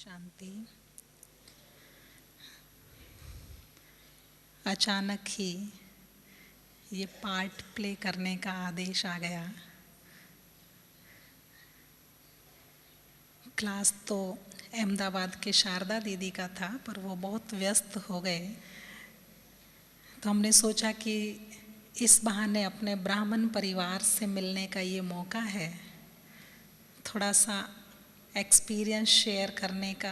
शांति। अचानक ही ये part play करने का आदेश आ गया। क्लास तो अहमदाबाद के शारदा दीदी का था, पर वो बहुत व्यस्त हो गए, तो हमने सोचा कि इस बहाने अपने ब्राह्मण परिवार से मिलने का ये मौका है, थोड़ा सा एक्सपीरियंस शेयर करने का।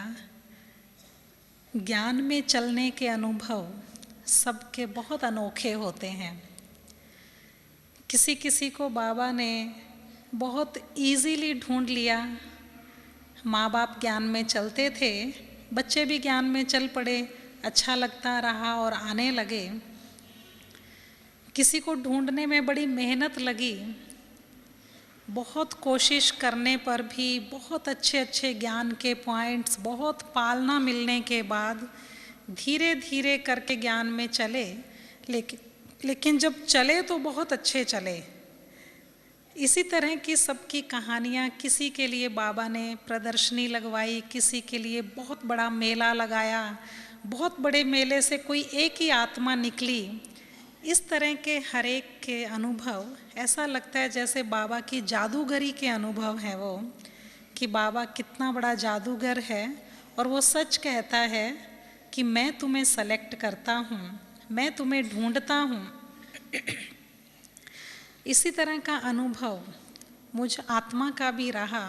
ज्ञान में चलने के अनुभव सबके बहुत अनोखे होते हैं। किसी किसी को बाबा ने बहुत इजीली ढूंढ लिया। माँ बाप ज्ञान में चलते थे, बच्चे भी ज्ञान में चल पड़े, अच्छा लगता रहा और आने लगे। किसी को ढूंढने में बड़ी मेहनत लगी, बहुत कोशिश करने पर भी बहुत अच्छे अच्छे ज्ञान के पॉइंट्स, बहुत पालना मिलने के बाद धीरे धीरे करके ज्ञान में चले। लेकिन जब चले तो बहुत अच्छे चले। इसी तरह की सबकी कहानियाँ, किसी के लिए बाबा ने प्रदर्शनी लगवाई, किसी के लिए बहुत बड़ा मेला लगाया, बहुत बड़े मेले से कोई एक ही आत्मा निकली। इस तरह के हर एक के अनुभव ऐसा लगता है जैसे बाबा की जादूगरी के अनुभव है वो, कि बाबा कितना बड़ा जादूगर है और वो सच कहता है कि मैं तुम्हें सेलेक्ट करता हूँ, मैं तुम्हें ढूंढता हूँ। इसी तरह का अनुभव मुझ आत्मा का भी रहा।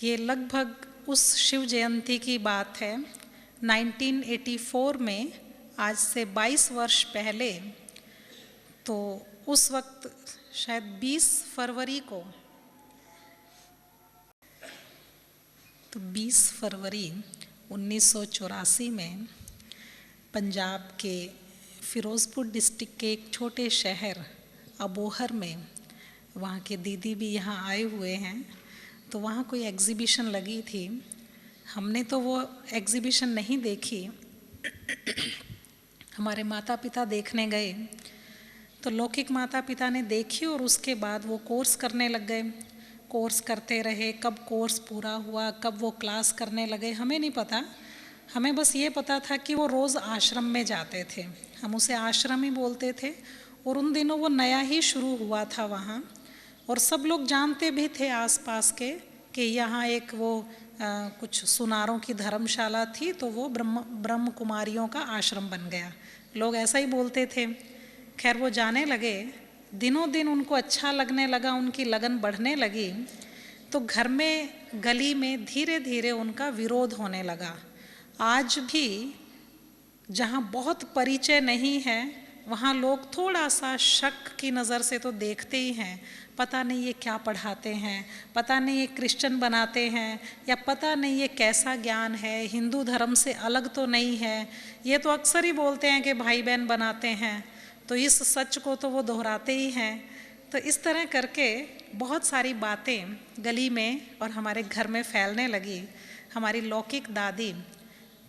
ये लगभग उस शिव जयंती की बात है, 1984 में, आज से 22 वर्ष पहले। तो उस वक्त शायद 20 फरवरी को, तो 20 फरवरी 1984 में पंजाब के फिरोज़पुर डिस्ट्रिक्ट के एक छोटे शहर अबोहर में, वहाँ के दीदी भी यहाँ आए हुए हैं, तो वहाँ कोई एग्ज़िबिशन लगी थी। हमने तो वो एग्ज़िबिशन नहीं देखी, हमारे माता पिता देखने गए। तो लौकिक माता पिता ने देखी और उसके बाद वो कोर्स करने लग गए। कोर्स करते रहे, कब कोर्स पूरा हुआ, कब वो क्लास करने लगे, हमें नहीं पता। हमें बस ये पता था कि वो रोज़ आश्रम में जाते थे, हम उसे आश्रम ही बोलते थे। और उन दिनों वो नया ही शुरू हुआ था वहाँ, और सब लोग जानते भी थे आसपास के कि यहाँ एक वो कुछ सुनारों की धर्मशाला थी, तो वो ब्रह्म कुमारियों का आश्रम बन गया, लोग ऐसा ही बोलते थे। खैर वो जाने लगे, दिनों दिन उनको अच्छा लगने लगा, उनकी लगन बढ़ने लगी। तो घर में, गली में धीरे धीरे उनका विरोध होने लगा। आज भी जहाँ बहुत परिचय नहीं है, वहाँ लोग थोड़ा सा शक की नज़र से तो देखते ही हैं, पता नहीं ये क्या पढ़ाते हैं, पता नहीं ये क्रिश्चियन बनाते हैं, या पता नहीं ये कैसा ज्ञान है, हिंदू धर्म से अलग तो नहीं है। ये तो अक्सर ही बोलते हैं कि भाई बहन बनाते हैं, तो इस सच को तो वो दोहराते ही हैं। तो इस तरह करके बहुत सारी बातें गली में और हमारे घर में फैलने लगी। हमारी लौकिक दादी,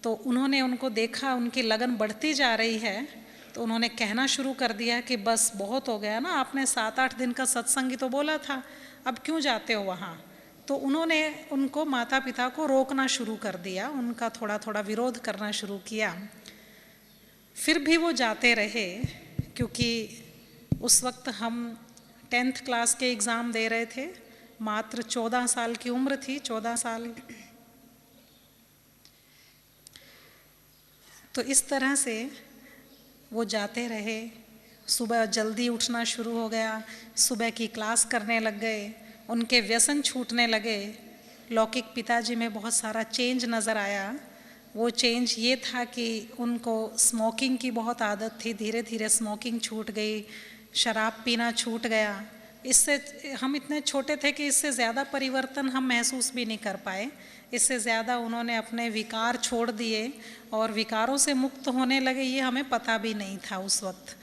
तो उन्होंने उनको देखा, उनकी लगन बढ़ती जा रही है, तो उन्होंने कहना शुरू कर दिया कि बस बहुत हो गया ना, आपने 7-8 दिन का सत्संग ही तो बोला था, अब क्यों जाते हो वहाँ। तो उन्होंने उनको, माता पिता को रोकना शुरू कर दिया, उनका थोड़ा थोड़ा विरोध करना शुरू किया। फिर भी वो जाते रहे, क्योंकि उस वक्त हम 10th क्लास के एग्ज़ाम दे रहे थे, मात्र 14 साल की उम्र थी, 14 साल। तो इस तरह से वो जाते रहे। सुबह जल्दी उठना शुरू हो गया, सुबह की क्लास करने लग गए, उनके व्यसन छूटने लगे। लौकिक पिताजी में बहुत सारा चेंज नज़र आया। वो चेंज ये था कि उनको स्मोकिंग की बहुत आदत थी, धीरे धीरे स्मोकिंग छूट गई, शराब पीना छूट गया। इससे हम इतने छोटे थे कि इससे ज़्यादा परिवर्तन हम महसूस भी नहीं कर पाए। इससे ज़्यादा उन्होंने अपने विकार छोड़ दिए और विकारों से मुक्त होने लगे, ये हमें पता भी नहीं था उस वक्त।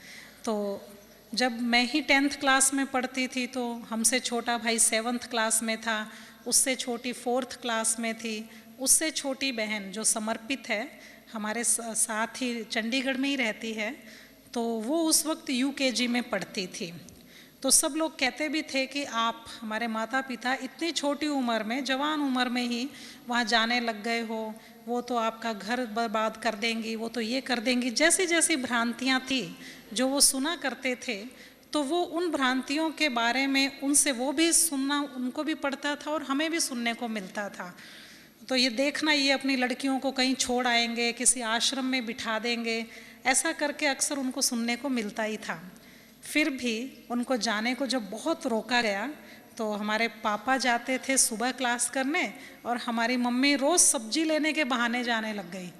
तो जब मैं ही 10th क्लास में पढ़ती थी, तो हमसे छोटा भाई 7th क्लास में था, उससे छोटी 4th क्लास में थी, उससे छोटी बहन जो समर्पित है, हमारे साथ ही चंडीगढ़ में ही रहती है, तो वो उस वक्त UKG में पढ़ती थी। तो सब लोग कहते भी थे कि आप हमारे माता पिता इतनी छोटी उम्र में, जवान उम्र में ही वहाँ जाने लग गए हो, वो तो आपका घर बर्बाद कर देंगी, वो तो ये कर देंगी। जैसी जैसी भ्रांतियाँ थी जो वो सुना करते थे, तो वो उन भ्रांतियों के बारे में उनसे वो भी सुनना उनको भी पड़ता था और हमें भी सुनने को मिलता था। तो ये देखना, ये अपनी लड़कियों को कहीं छोड़ आएंगे, किसी आश्रम में बिठा देंगे, ऐसा करके अक्सर उनको सुनने को मिलता ही था। फिर भी उनको जाने को जब बहुत रोका गया, तो हमारे पापा जाते थे सुबह क्लास करने और हमारी मम्मी रोज़ सब्जी लेने के बहाने जाने लग गई।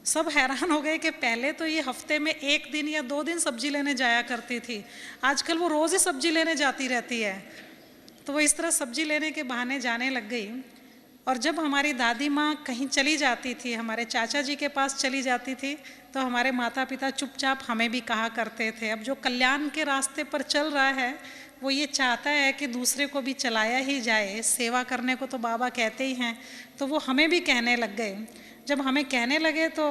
सब हैरान हो गए कि पहले तो ये हफ्ते में 1 दिन या 2 दिन सब्जी लेने जाया करती थी, आजकल वो रोज़ ही सब्जी लेने जाती रहती है। तो वो इस तरह सब्जी लेने के बहाने जाने लग गई। और जब हमारी दादी माँ कहीं चली जाती थी, हमारे चाचा जी के पास चली जाती थी, तो हमारे माता पिता चुपचाप हमें भी कहा करते थे, अब जो कल्याण के रास्ते पर चल रहा है वो ये चाहता है कि दूसरे को भी चलाया ही जाए, सेवा करने को तो बाबा कहते ही हैं। तो वो हमें भी कहने लग गए। जब हमें कहने लगे तो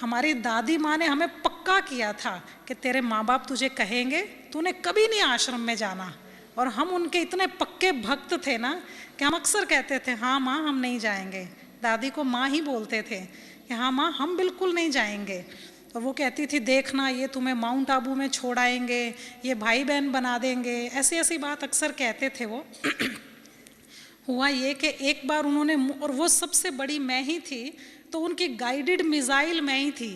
हमारी दादी माँ ने हमें पक्का किया था कि तेरे माँ बाप तुझे कहेंगे तूने कभी नहीं आश्रम में जाना। और हम उनके इतने पक्के भक्त थे ना कि हम अक्सर कहते थे हाँ माँ हम नहीं जाएंगे। दादी को माँ ही बोलते थे कि हाँ माँ हम बिल्कुल नहीं जाएंगे। और वो कहती थी देखना ये तुम्हें माउंट आबू में छोड़ आएंगे, ये भाई बहन बना देंगे, ऐसी ऐसी बात अक्सर कहते थे वो। हुआ ये कि एक बार उन्होंने, और वो सबसे बड़ी मैं ही थी, तो उनकी गाइडेड मिसाइल मैं ही थी।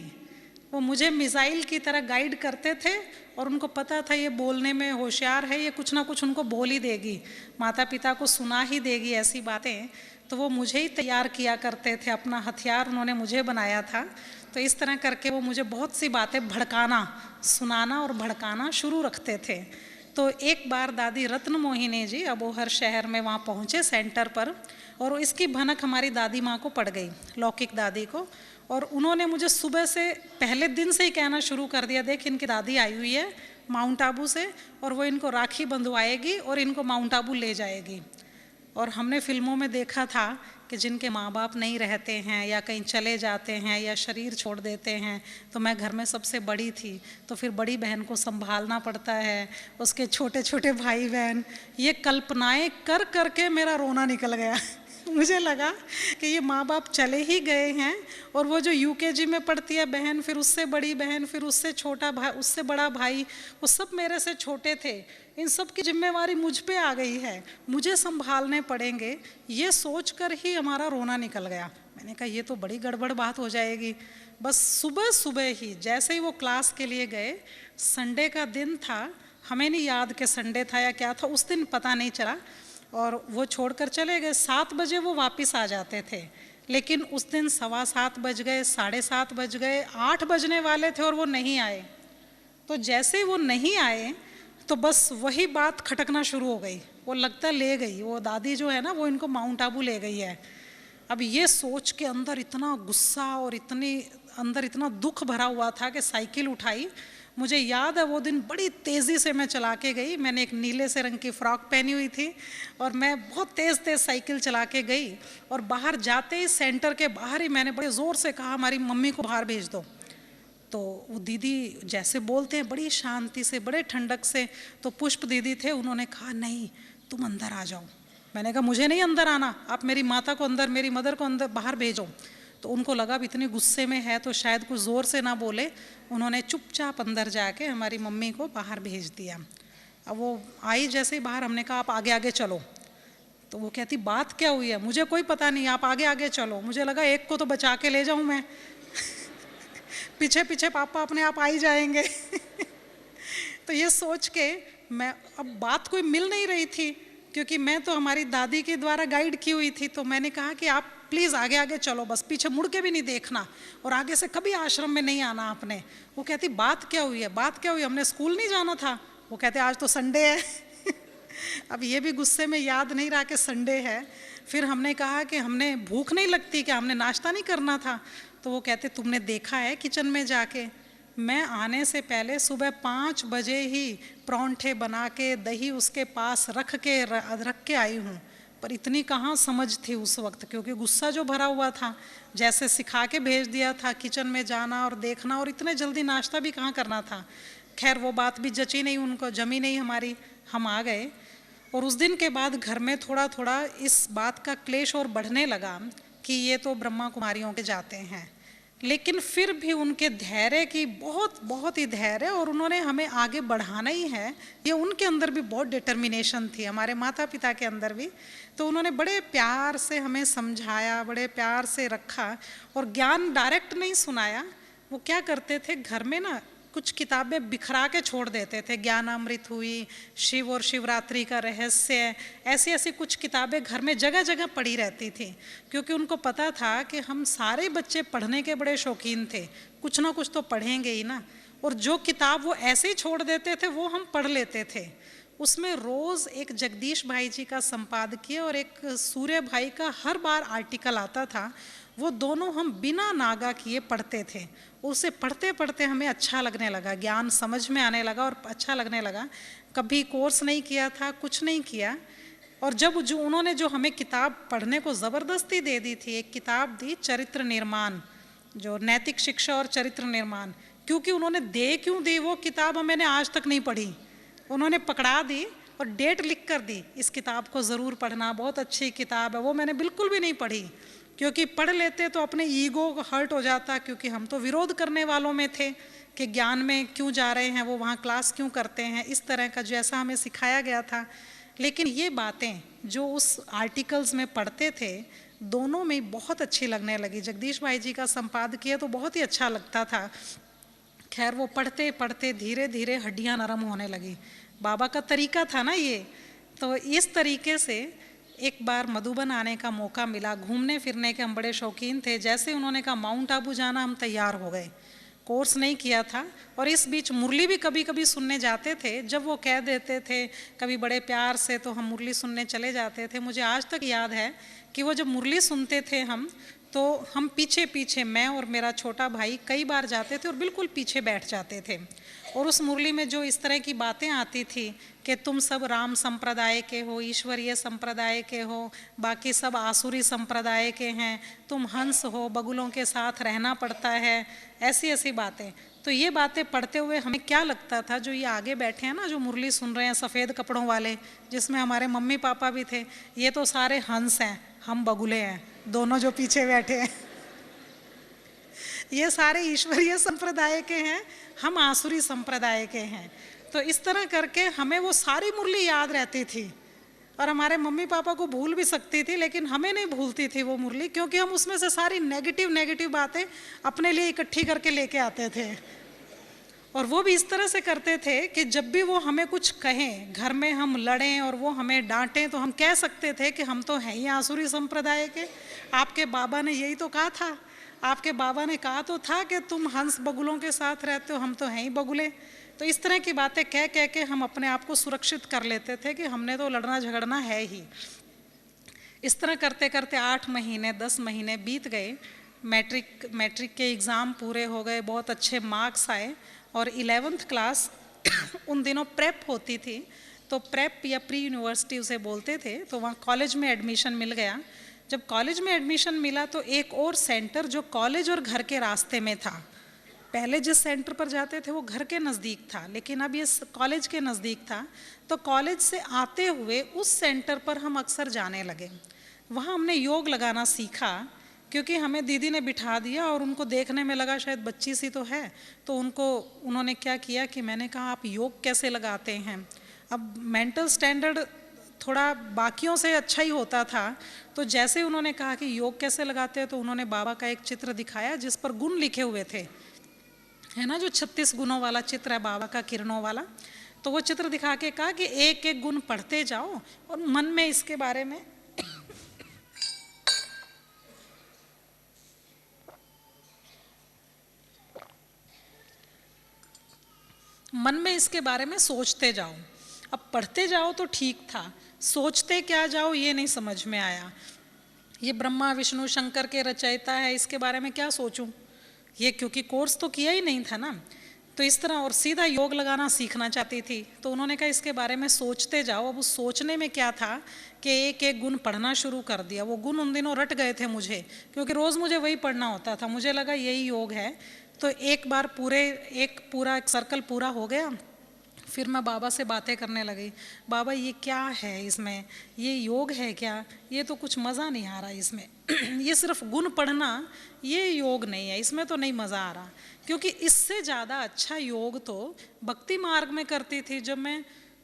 वो मुझे मिसाइल की तरह गाइड करते थे और उनको पता था ये बोलने में होशियार है, ये कुछ ना कुछ उनको बोल ही देगी, माता पिता को सुना ही देगी ऐसी बातें। तो वो मुझे ही तैयार किया करते थे, अपना हथियार उन्होंने मुझे बनाया था। तो इस तरह करके वो मुझे बहुत सी बातें भड़काना, सुनाना और भड़काना शुरू रखते थे। तो एक बार दादी रत्न मोहिनी जी अबोहर शहर में वहाँ पहुँचे सेंटर पर, और इसकी भनक हमारी दादी माँ को पड़ गई, लौकिक दादी को। और उन्होंने मुझे सुबह से पहले दिन से ही कहना शुरू कर दिया, देख इनकी दादी आई हुई है माउंट आबू से और वो इनको राखी बंधवाएगी और इनको माउंट आबू ले जाएगी। और हमने फिल्मों में देखा था कि जिनके माँ बाप नहीं रहते हैं या कहीं चले जाते हैं या शरीर छोड़ देते हैं, तो मैं घर में सबसे बड़ी थी, तो फिर बड़ी बहन को संभालना पड़ता है, उसके छोटे छोटे भाई बहन, ये कल्पनाएं कर करके मेरा रोना निकल गया। मुझे लगा कि ये माँ बाप चले ही गए हैं और वो जो यूकेजी में पढ़ती है बहन, फिर उससे बड़ी बहन, फिर उससे छोटा भाई, उससे बड़ा भाई, वो सब मेरे से छोटे थे, इन सब की जिम्मेवारी मुझ पे आ गई है, मुझे संभालने पड़ेंगे। ये सोचकर ही हमारा रोना निकल गया। मैंने कहा ये तो बड़ी गड़बड़ बात हो जाएगी। बस सुबह सुबह ही जैसे ही वो क्लास के लिए गए, संडे का दिन था, हमें नहीं याद कि संडे था या क्या था, उस दिन पता नहीं चला, और वो छोड़कर चले गए। 7 बजे वो वापस आ जाते थे, लेकिन उस दिन 7:15 बज गए, 7:30 बज गए, 8 बजने वाले थे और वो नहीं आए। तो जैसे ही वो नहीं आए तो बस वही बात खटकना शुरू हो गई, वो लगता ले गई, वो दादी जो है ना वो इनको माउंट आबू ले गई है। अब ये सोच के अंदर इतना गुस्सा और अंदर इतना दुख भरा हुआ था कि साइकिल उठाई। मुझे याद है वो दिन बड़ी तेज़ी से मैं चला के गई, मैंने एक नीले से रंग की फ़्रॉक पहनी हुई थी और मैं बहुत तेज़ साइकिल चला के गई। और बाहर जाते ही सेंटर के बाहर ही मैंने बड़े ज़ोर से कहा हमारी मम्मी को बाहर भेज दो। तो वो दीदी जैसे बोलते हैं बड़ी शांति से, बड़े ठंडक से, तो पुष्प दीदी थे, उन्होंने कहा नहीं तुम अंदर आ जाओ। मैंने कहा मुझे नहीं अंदर आना, आप मेरी माता को अंदर, मेरी मदर को अंदर बाहर भेजो। तो उनको लगा अब इतने गुस्से में है तो शायद कुछ ज़ोर से ना बोले, उन्होंने चुपचाप अंदर जाके हमारी मम्मी को बाहर भेज दिया। अब वो आई जैसे ही बाहर, हमने कहा आप आगे आगे चलो। तो वो कहती बात क्या हुई है, मुझे कोई पता नहीं, आप आगे आगे चलो। मुझे लगा एक को तो बचा के ले जाऊँ मैं पीछे पीछे पापा अपने आप आ ही जाएंगे तो ये सोच के मैं, अब बात कोई मिल नहीं रही थी क्योंकि मैं तो हमारी दादी के द्वारा गाइड की हुई थी। तो मैंने कहा कि आप प्लीज़ आगे आगे चलो, बस पीछे मुड़ के भी नहीं देखना और आगे से कभी आश्रम में नहीं आना आपने। वो कहती बात क्या हुई है, बात क्या हुई, हमने स्कूल नहीं जाना था। वो कहते आज तो संडे है अब ये भी गुस्से में याद नहीं रहा कि संडे है। फिर हमने कहा कि हमने भूख नहीं लगती, क्या हमने नाश्ता नहीं करना था। तो वो कहते तुमने देखा है किचन में जाके, मैं आने से पहले सुबह 5 बजे ही परांठे बना के दही उसके पास रख के आई हूँ। पर इतनी कहाँ समझ थी उस वक्त, क्योंकि गुस्सा जो भरा हुआ था, जैसे सिखा के भेज दिया था किचन में जाना और देखना, और इतने जल्दी नाश्ता भी कहाँ करना था। खैर वो बात भी जची नहीं उनको, जमी नहीं हमारी। हम आ गए। और उस दिन के बाद घर में थोड़ा थोड़ा इस बात का क्लेश और बढ़ने लगा कि ये तो ब्रह्मा कुमारियों के जाते हैं, लेकिन फिर भी उनके धैर्य की बहुत बहुत ही धैर्य, और उन्होंने हमें आगे बढ़ाना ही है, ये उनके अंदर भी बहुत डिटर्मिनेशन थी, हमारे माता पिता के अंदर भी। तो उन्होंने बड़े प्यार से हमें समझाया, बड़े प्यार से रखा, और ज्ञान डायरेक्ट नहीं सुनाया। वो क्या करते थे, घर में ना कुछ किताबें बिखरा के छोड़ देते थे, ज्ञानामृत हुई, शिव और शिवरात्रि का रहस्य, ऐसी ऐसी कुछ किताबें घर में जगह जगह पड़ी रहती थी, क्योंकि उनको पता था कि हम सारे बच्चे पढ़ने के बड़े शौकीन थे, कुछ ना कुछ तो पढ़ेंगे ही ना। और जो किताब वो ऐसे ही छोड़ देते थे वो हम पढ़ लेते थे। उसमें रोज़ एक जगदीश भाई जी का संपादकीय और एक सूर्य भाई का हर बार आर्टिकल आता था, वो दोनों हम बिना नागा किए पढ़ते थे। उसे पढ़ते पढ़ते हमें अच्छा लगने लगा, ज्ञान समझ में आने लगा और अच्छा लगने लगा। कभी कोर्स नहीं किया था, कुछ नहीं किया। और जब जो उन्होंने जो हमें किताब पढ़ने को ज़बरदस्ती दे दी थी, एक किताब दी चरित्र निर्माण, जो नैतिक शिक्षा और चरित्र निर्माण, क्योंकि उन्होंने दे क्यों दी वो किताब मैंने आज तक नहीं पढ़ी। उन्होंने पकड़ा दी और डेट लिख कर दी, इस किताब को ज़रूर पढ़ना, बहुत अच्छी किताब है। वो मैंने बिल्कुल भी नहीं पढ़ी, क्योंकि पढ़ लेते तो अपने ईगो हर्ट हो जाता, क्योंकि हम तो विरोध करने वालों में थे कि ज्ञान में क्यों जा रहे हैं, वो वहाँ क्लास क्यों करते हैं, इस तरह का जैसा हमें सिखाया गया था। लेकिन ये बातें जो उस आर्टिकल्स में पढ़ते थे, दोनों में बहुत अच्छी लगने लगी। जगदीश भाई जी का संपादकीय तो बहुत ही अच्छा लगता था। खैर वो पढ़ते पढ़ते धीरे धीरे हड्डियाँ नरम होने लगी। बाबा का तरीका था ना ये। तो इस तरीके से एक बार मधुबन आने का मौका मिला, घूमने फिरने के हम बड़े शौकीन थे। जैसे उन्होंने कहा माउंट आबू जाना, हम तैयार हो गए। कोर्स नहीं किया था, और इस बीच मुरली भी कभी कभी सुनने जाते थे। जब वो कह देते थे कभी बड़े प्यार से, तो हम मुरली सुनने चले जाते थे। मुझे आज तक याद है कि वो जब मुरली सुनते थे हम, तो हम पीछे पीछे, मैं और मेरा छोटा भाई कई बार जाते थे और बिल्कुल पीछे बैठ जाते थे। और उस मुरली में जो इस तरह की बातें आती थी कि तुम सब राम संप्रदाय के हो, ईश्वरीय संप्रदाय के हो, बाकी सब आसुरी संप्रदाय के हैं, तुम हंस हो, बगुलों के साथ रहना पड़ता है, ऐसी ऐसी बातें। तो ये बातें पढ़ते हुए हमें क्या लगता था, जो ये आगे बैठे हैं ना, जो मुरली सुन रहे हैं सफ़ेद कपड़ों वाले, जिसमें हमारे मम्मी पापा भी थे, ये तो सारे हंस हैं, हम बगुले हैं, दोनों जो पीछे बैठे हैं ये सारे ईश्वरीय संप्रदाय के हैं, हम आसुरी संप्रदाय के हैं। तो इस तरह करके हमें वो सारी मुरली याद रहती थी, और हमारे मम्मी पापा को भूल भी सकती थी, लेकिन हमें नहीं भूलती थी वो मुरली, क्योंकि हम उसमें से सारी नेगेटिव बातें अपने लिए इकट्ठी करके लेके आते थे। और वो भी इस तरह से करते थे कि जब भी वो हमें कुछ कहें, घर में हम लड़ें और वो हमें डांटें, तो हम कह सकते थे कि हम तो हैं ही आसुरी संप्रदाय के, आपके बाबा ने यही तो कहा था, आपके बाबा ने कहा तो था कि तुम हंस बगुलों के साथ रहते हो, हम तो हैं ही बगुले। तो इस तरह की बातें कह कह के हम अपने आप को सुरक्षित कर लेते थे कि हमने तो लड़ना झगड़ना है ही। इस तरह करते करते 8 महीने 10 महीने बीत गए। मैट्रिक के एग्ज़ाम पूरे हो गए, बहुत अच्छे मार्क्स आए, और 11th क्लास उन दिनों प्रेप होती थी, तो प्रेप या प्री यूनिवर्सिटी उसे बोलते थे। तो वहाँ कॉलेज में एडमिशन मिल गया। जब कॉलेज में एडमिशन मिला तो एक और सेंटर जो कॉलेज और घर के रास्ते में था, पहले जिस सेंटर पर जाते थे वो घर के नज़दीक था, लेकिन अब ये कॉलेज के नज़दीक था। तो कॉलेज से आते हुए उस सेंटर पर हम अक्सर जाने लगे। वहाँ हमने योग लगाना सीखा, क्योंकि हमें दीदी ने बिठा दिया और उनको देखने में लगा शायद बच्ची सी तो है। तो उन्होंने क्या किया कि मैंने कहा आप योग कैसे लगाते हैं। अब मेंटल स्टैंडर्ड थोड़ा बाकियों से अच्छा ही होता था। तो जैसे उन्होंने कहा कि योग कैसे लगाते हैं, तो उन्होंने बाबा का एक चित्र दिखाया जिस पर गुण लिखे हुए थे, है ना, जो 36 गुणों वाला चित्र है बाबा का, किरणों वाला। तो वो चित्र दिखा के कहा कि एक एक गुण पढ़ते जाओ और मन में इसके बारे में इसके बारे में सोचते जाओ। अब पढ़ते जाओ तो ठीक था, सोचते क्या जाओ ये नहीं समझ में आया। ये ब्रह्मा विष्णु शंकर के रचयिता है, इसके बारे में क्या सोचूं, ये क्योंकि कोर्स तो किया ही नहीं था ना। तो इस तरह, और सीधा योग लगाना सीखना चाहती थी। तो उन्होंने कहा इसके बारे में सोचते जाओ। अब उस सोचने में क्या था कि एक एक गुण पढ़ना शुरू कर दिया। वो गुण उन दिनों रट गए थे मुझे, क्योंकि रोज़ मुझे वही पढ़ना होता था। मुझे लगा यही योग है। तो एक बार एक पूरा सर्कल पूरा हो गया। फिर मैं बाबा से बातें करने लगी, बाबा ये क्या है इसमें, ये योग है क्या, ये तो कुछ मज़ा नहीं आ रहा इसमें ये सिर्फ गुण पढ़ना ये योग नहीं है, इसमें तो नहीं मज़ा आ रहा। क्योंकि इससे ज़्यादा अच्छा योग तो भक्ति मार्ग में करती थी। जब मैं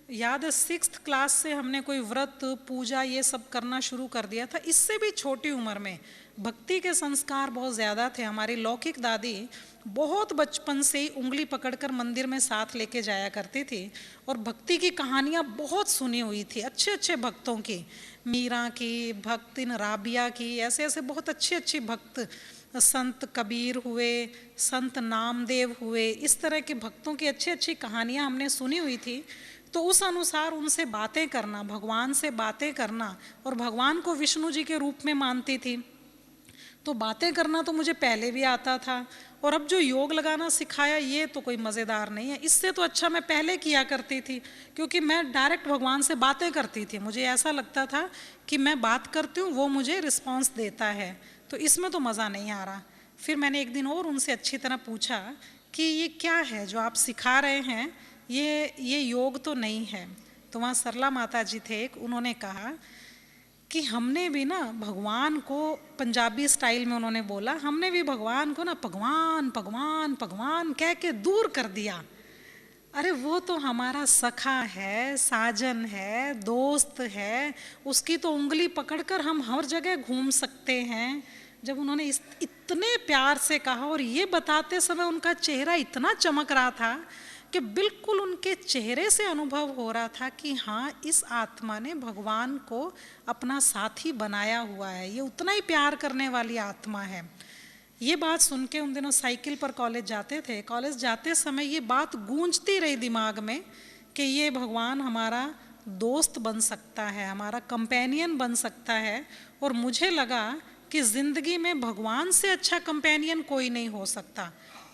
याद है 6th क्लास से हमने कोई व्रत पूजा ये सब करना शुरू कर दिया था। इससे भी छोटी उम्र में भक्ति के संस्कार बहुत ज़्यादा थे। हमारी लौकिक दादी बहुत बचपन से ही उंगली पकड़कर मंदिर में साथ लेके जाया करती थी और भक्ति की कहानियाँ बहुत सुनी हुई थी, अच्छे अच्छे भक्तों की, मीरा की, भक्तिन राबिया की, ऐसे ऐसे बहुत अच्छी अच्छी भक्त, संत कबीर हुए, संत नामदेव हुए, इस तरह के भक्तों की अच्छी अच्छी कहानियाँ हमने सुनी हुई थी। तो उस अनुसार उनसे बातें करना, भगवान से बातें करना, और भगवान को विष्णु जी के रूप में मानती थी, तो बातें करना तो मुझे पहले भी आता था। और अब जो योग लगाना सिखाया ये तो कोई मज़ेदार नहीं है, इससे तो अच्छा मैं पहले किया करती थी, क्योंकि मैं डायरेक्ट भगवान से बातें करती थी। मुझे ऐसा लगता था कि मैं बात करती हूँ, वो मुझे रिस्पॉन्स देता है, तो इसमें तो मज़ा नहीं आ रहा। फिर मैंने एक दिन और उनसे अच्छी तरह पूछा कि ये क्या है जो आप सिखा रहे हैं, ये योग तो नहीं है। तो वहाँ सरला माता जी थे एक, उन्होंने कहा कि हमने भी ना भगवान को, पंजाबी स्टाइल में उन्होंने बोला, हमने भी भगवान को ना भगवान भगवान भगवान कह के दूर कर दिया। अरे वो तो हमारा सखा है, साजन है, दोस्त है, उसकी तो उंगली पकड़कर हम हर जगह घूम सकते हैं। जब उन्होंने इतने प्यार से कहा, और ये बताते समय उनका चेहरा इतना चमक रहा था कि बिल्कुल उनके चेहरे से अनुभव हो रहा था कि हाँ, इस आत्मा ने भगवान को अपना साथी बनाया हुआ है, ये उतना ही प्यार करने वाली आत्मा है। ये बात सुन के उन दिनों साइकिल पर कॉलेज जाते थे, कॉलेज जाते समय ये बात गूंजती रही दिमाग में कि ये भगवान हमारा दोस्त बन सकता है, हमारा कंपेनियन बन सकता है। और मुझे लगा कि ज़िंदगी में भगवान से अच्छा कंपेनियन कोई नहीं हो सकता।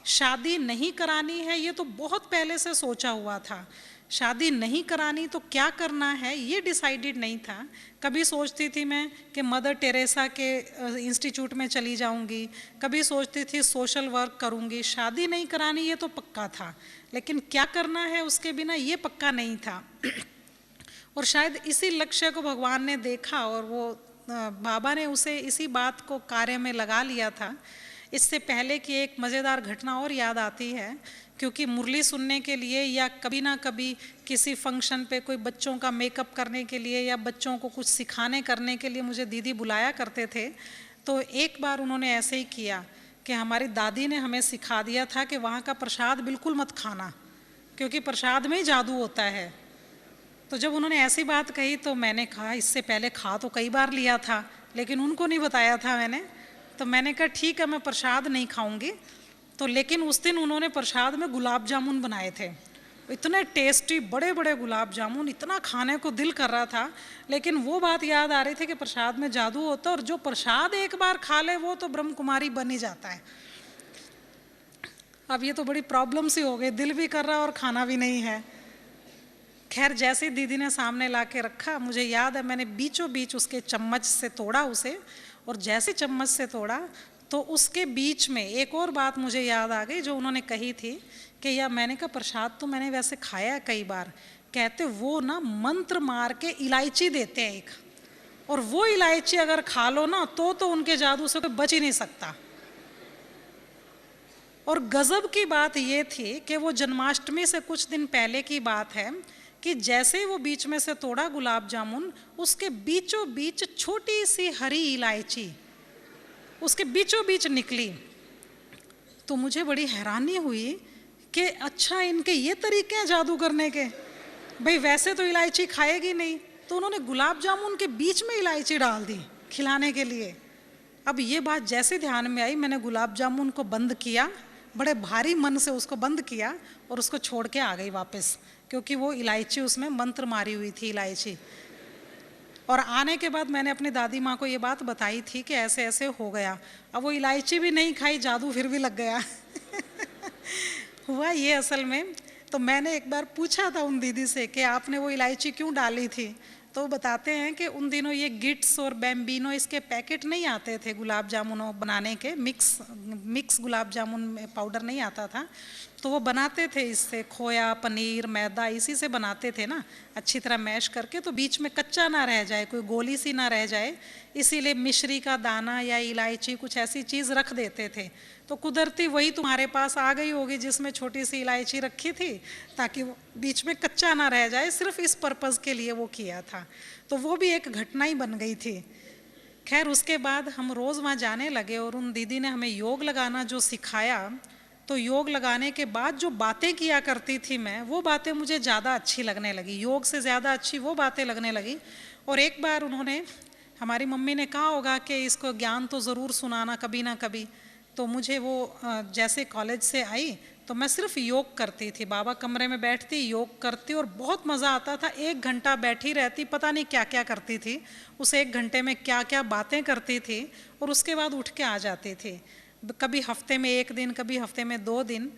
शादी नहीं करानी है ये तो बहुत पहले से सोचा हुआ था, शादी नहीं करानी तो क्या करना है ये डिसाइडेड नहीं था। कभी सोचती थी मैं कि मदर टेरेसा के इंस्टीट्यूट में चली जाऊंगी, कभी सोचती थी सोशल वर्क करूंगी। शादी नहीं करानी ये तो पक्का था, लेकिन क्या करना है उसके बिना ये पक्का नहीं था। और शायद इसी लक्ष्य को भगवान ने देखा और वो बाबा ने उसे इसी बात को कार्य में लगा लिया था। इससे पहले की एक मज़ेदार घटना और याद आती है, क्योंकि मुरली सुनने के लिए या कभी ना कभी किसी फंक्शन पे कोई बच्चों का मेकअप करने के लिए या बच्चों को कुछ सिखाने करने के लिए मुझे दीदी बुलाया करते थे। तो एक बार उन्होंने ऐसे ही किया कि हमारी दादी ने हमें सिखा दिया था कि वहाँ का प्रसाद बिल्कुल मत खाना, क्योंकि प्रसाद में ही जादू होता है। तो जब उन्होंने ऐसी बात कही तो मैंने कहा, इससे पहले खा तो कई बार लिया था लेकिन उनको नहीं बताया था मैंने। तो मैंने कहा ठीक है, मैं प्रसाद नहीं खाऊंगी। तो लेकिन उस दिन उन्होंने प्रसाद में गुलाब जामुन बनाए थे, इतने टेस्टी बड़े बड़े गुलाब जामुन, इतना खाने को दिल कर रहा था। लेकिन वो बात याद आ रही थी कि प्रसाद में जादू होता है और जो प्रसाद एक बार खा ले वो तो ब्रह्म कुमारी बन ही जाता है। अब ये तो बड़ी प्रॉब्लम सी हो गई, दिल भी कर रहा और खाना भी नहीं है। खैर, जैसे दीदी ने सामने ला के रखा, मुझे याद है मैंने बीचों बीच उसके चम्मच से तोड़ा उसे, और जैसे चम्मच से तोड़ा तो उसके बीच में एक और बात मुझे याद आ गई जो उन्होंने कही थी कि या मैंने कहा प्रसाद तो मैंने वैसे खाया है कई बार, कहते वो ना मंत्र मार के इलायची देते हैं एक, और वो इलायची अगर खा लो ना तो उनके जादू से कोई बच ही नहीं सकता। और गजब की बात ये थी कि वो जन्माष्टमी से कुछ दिन पहले की बात है कि जैसे ही वो बीच में से तोड़ा गुलाब जामुन, उसके बीचों बीच छोटी सी हरी इलायची उसके बीचों बीच निकली। तो मुझे बड़ी हैरानी हुई कि अच्छा, इनके ये तरीके हैं जादू करने के। भाई वैसे तो इलायची खाएगी नहीं, तो उन्होंने गुलाब जामुन के बीच में इलायची डाल दी खिलाने के लिए। अब ये बात जैसे ध्यान में आई, मैंने गुलाब जामुन को बंद किया, बड़े भारी मन से उसको बंद किया और उसको छोड़ के आ गई वापस, क्योंकि वो इलायची उसमें मंत्र मारी हुई थी इलायची। और आने के बाद मैंने अपनी दादी माँ को ये बात बताई थी कि ऐसे ऐसे हो गया। अब वो इलायची भी नहीं खाई, जादू फिर भी लग गया हुआ ये असल में। तो मैंने एक बार पूछा था उन दीदी से कि आपने वो इलायची क्यों डाली थी, तो बताते हैं कि उन दिनों ये गिट्स और बैम्बिनो इसके पैकेट नहीं आते थे गुलाब जामुनों बनाने के, मिक्स गुलाब जामुन में पाउडर नहीं आता था। तो वो बनाते थे इससे, खोया पनीर मैदा इसी से बनाते थे ना, अच्छी तरह मैश करके, तो बीच में कच्चा ना रह जाए, कोई गोली सी ना रह जाए, इसीलिए मिश्री का दाना या इलायची कुछ ऐसी चीज़ रख देते थे। तो कुदरती वही तुम्हारे पास आ गई होगी जिसमें छोटी सी इलायची रखी थी, ताकि वो बीच में कच्चा ना रह जाए, सिर्फ इस पर्पज़ के लिए वो किया था। तो वो भी एक घटना ही बन गई थी। खैर उसके बाद हम रोज़ वहाँ जाने लगे और उन दीदी ने हमें योग लगाना जो सिखाया, तो योग लगाने के बाद जो बातें किया करती थी मैं, वो बातें मुझे ज़्यादा अच्छी लगने लगी, योग से ज़्यादा अच्छी वो बातें लगने लगी। और एक बार उन्होंने, हमारी मम्मी ने कहा होगा कि इसको ज्ञान तो ज़रूर सुनाना कभी ना कभी, तो मुझे वो जैसे कॉलेज से आई तो मैं सिर्फ योग करती थी, बाबा कमरे में बैठती योग करती और बहुत मज़ा आता था। 1 घंटा बैठी रहती, पता नहीं क्या क्या करती थी, उस 1 घंटे में क्या क्या बातें करती थी, और उसके बाद उठ के आ जाती थी। कभी हफ्ते में 1 दिन, कभी हफ्ते में 2 दिन।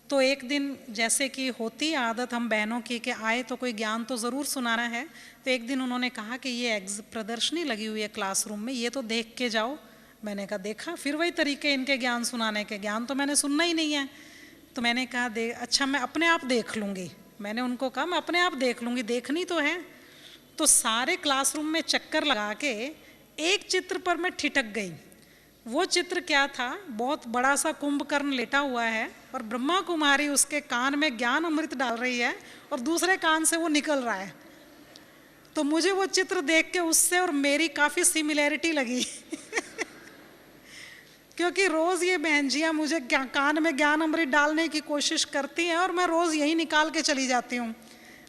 तो एक दिन जैसे कि होती आदत हम बहनों की कि आए तो कोई ज्ञान तो ज़रूर सुनाना है, तो एक दिन उन्होंने कहा कि ये प्रदर्शनी लगी हुई है क्लासरूम में, ये तो देख के जाओ। मैंने कहा देखा, फिर वही तरीके इनके ज्ञान सुनाने के, ज्ञान तो मैंने सुनना ही नहीं है। तो मैंने कहा अच्छा मैं अपने आप देख लूँगी, मैंने उनको कहा मैं अपने आप देख लूँगी, देखनी तो है। तो सारे क्लासरूम में चक्कर लगा के एक चित्र पर मैं ठिठक गई। वो चित्र क्या था, बहुत बड़ा सा कुंभकर्ण लेटा हुआ है और ब्रह्मा कुमारी उसके कान में ज्ञान अमृत डाल रही है और दूसरे कान से वो निकल रहा है। तो मुझे वो चित्र देख के उससे और मेरी काफ़ी सिमिलैरिटी लगी क्योंकि रोज़ ये बहनजियाँ मुझे कान में ज्ञान अमृत डालने की कोशिश करती हैं और मैं रोज़ यही निकाल के चली जाती हूँ।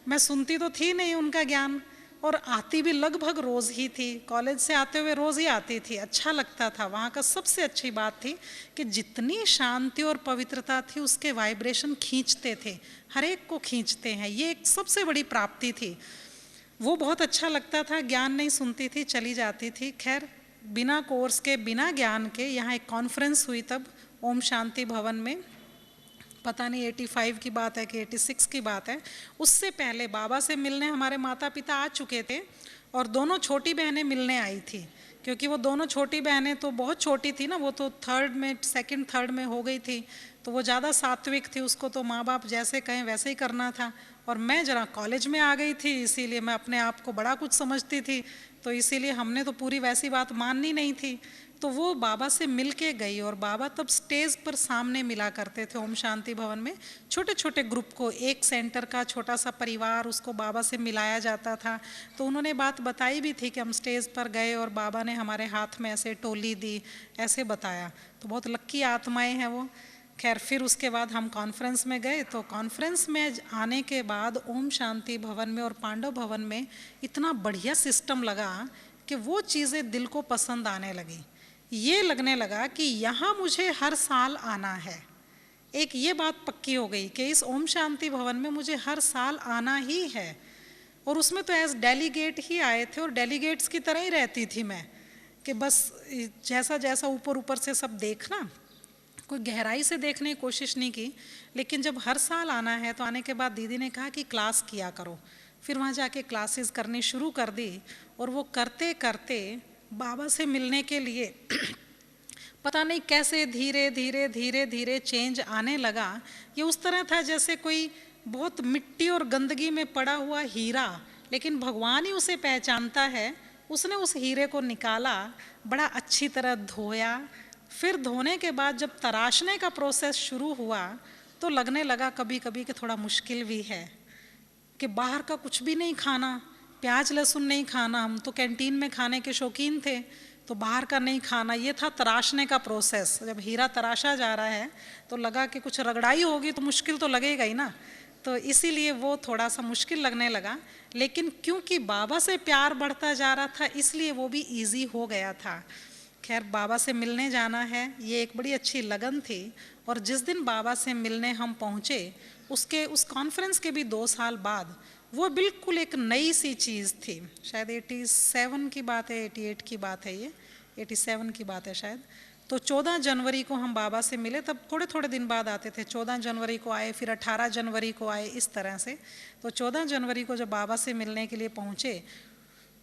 मैं सुनती तो थी नहीं उनका ज्ञान, और आती भी लगभग रोज़ ही थी, कॉलेज से आते हुए रोज़ ही आती थी, अच्छा लगता था। वहाँ का सबसे अच्छी बात थी कि जितनी शांति और पवित्रता थी उसके वाइब्रेशन खींचते थे, हर एक को खींचते हैं, ये एक सबसे बड़ी प्राप्ति थी। वो बहुत अच्छा लगता था। ज्ञान नहीं सुनती थी, चली जाती थी। खैर बिना कोर्स के, बिना ज्ञान के यहाँ एक कॉन्फ्रेंस हुई तब ओम शांति भवन में, पता नहीं 85 की बात है कि 86 की बात है। उससे पहले बाबा से मिलने हमारे माता पिता आ चुके थे और दोनों छोटी बहनें मिलने आई थी, क्योंकि वो दोनों छोटी बहनें तो बहुत छोटी थी ना, वो तो सेकंड थर्ड में हो गई थी, तो वो ज़्यादा सात्विक थी, उसको तो माँ बाप जैसे कहें वैसे ही करना था। और मैं जरा कॉलेज में आ गई थी, इसीलिए मैं अपने आप को बड़ा कुछ समझती थी, तो इसीलिए हमने तो पूरी वैसी बात माननी नहीं थी। तो वो बाबा से मिल के गई और बाबा तब स्टेज पर सामने मिला करते थे ओम शांति भवन में, छोटे छोटे ग्रुप को, एक सेंटर का छोटा सा परिवार, उसको बाबा से मिलाया जाता था। तो उन्होंने बात बताई भी थी कि हम स्टेज पर गए और बाबा ने हमारे हाथ में ऐसे टोली दी, ऐसे बताया। तो बहुत लक्की आत्माएं हैं वो। खैर फिर उसके बाद हम कॉन्फ्रेंस में गए, तो कॉन्फ्रेंस में आने के बाद ओम शांति भवन में और पांडव भवन में इतना बढ़िया सिस्टम लगा कि वो चीज़ें दिल को पसंद आने लगी। ये लगने लगा कि यहाँ मुझे हर साल आना है। एक ये बात पक्की हो गई कि इस ओम शांति भवन में मुझे हर साल आना ही है। और उसमें तो एज डेलीगेट ही आए थे और डेलीगेट्स की तरह ही रहती थी मैं, कि बस जैसा जैसा ऊपर ऊपर से सब देखना, कोई गहराई से देखने की कोशिश नहीं की। लेकिन जब हर साल आना है तो आने के बाद दीदी ने कहा कि क्लास किया करो। फिर वहाँ जाके क्लासेस करनी शुरू कर दी और वो करते करते बाबा से मिलने के लिए पता नहीं कैसे धीरे धीरे धीरे धीरे चेंज आने लगा। ये उस तरह था जैसे कोई बहुत मिट्टी और गंदगी में पड़ा हुआ हीरा, लेकिन भगवान ही उसे पहचानता है। उसने उस हीरे को निकाला, बड़ा अच्छी तरह धोया, फिर धोने के बाद जब तराशने का प्रोसेस शुरू हुआ तो लगने लगा कभी कभी कि थोड़ा मुश्किल भी है, कि बाहर का कुछ भी नहीं खाना, प्याज लहसुन नहीं खाना, हम तो कैंटीन में खाने के शौकीन थे, तो बाहर का नहीं खाना, ये था तराशने का प्रोसेस। जब हीरा तराशा जा रहा है तो लगा कि कुछ रगड़ाई होगी तो मुश्किल तो लगेगा ही ना, तो इसीलिए वो थोड़ा सा मुश्किल लगने लगा। लेकिन क्योंकि बाबा से प्यार बढ़ता जा रहा था इसलिए वो भी ईजी हो गया था। खैर बाबा से मिलने जाना है, ये एक बड़ी अच्छी लगन थी। और जिस दिन बाबा से मिलने हम पहुँचे उस कॉन्फ्रेंस के भी 2 साल बाद वो बिल्कुल एक नई सी चीज़ थी। शायद 87 की बात है, 88 की बात है, ये 87 की बात है शायद। तो 14 जनवरी को हम बाबा से मिले, तब थोड़े थोड़े दिन बाद आते थे, 14 जनवरी को आए, फिर 18 जनवरी को आए, इस तरह से। तो 14 जनवरी को जब बाबा से मिलने के लिए पहुँचे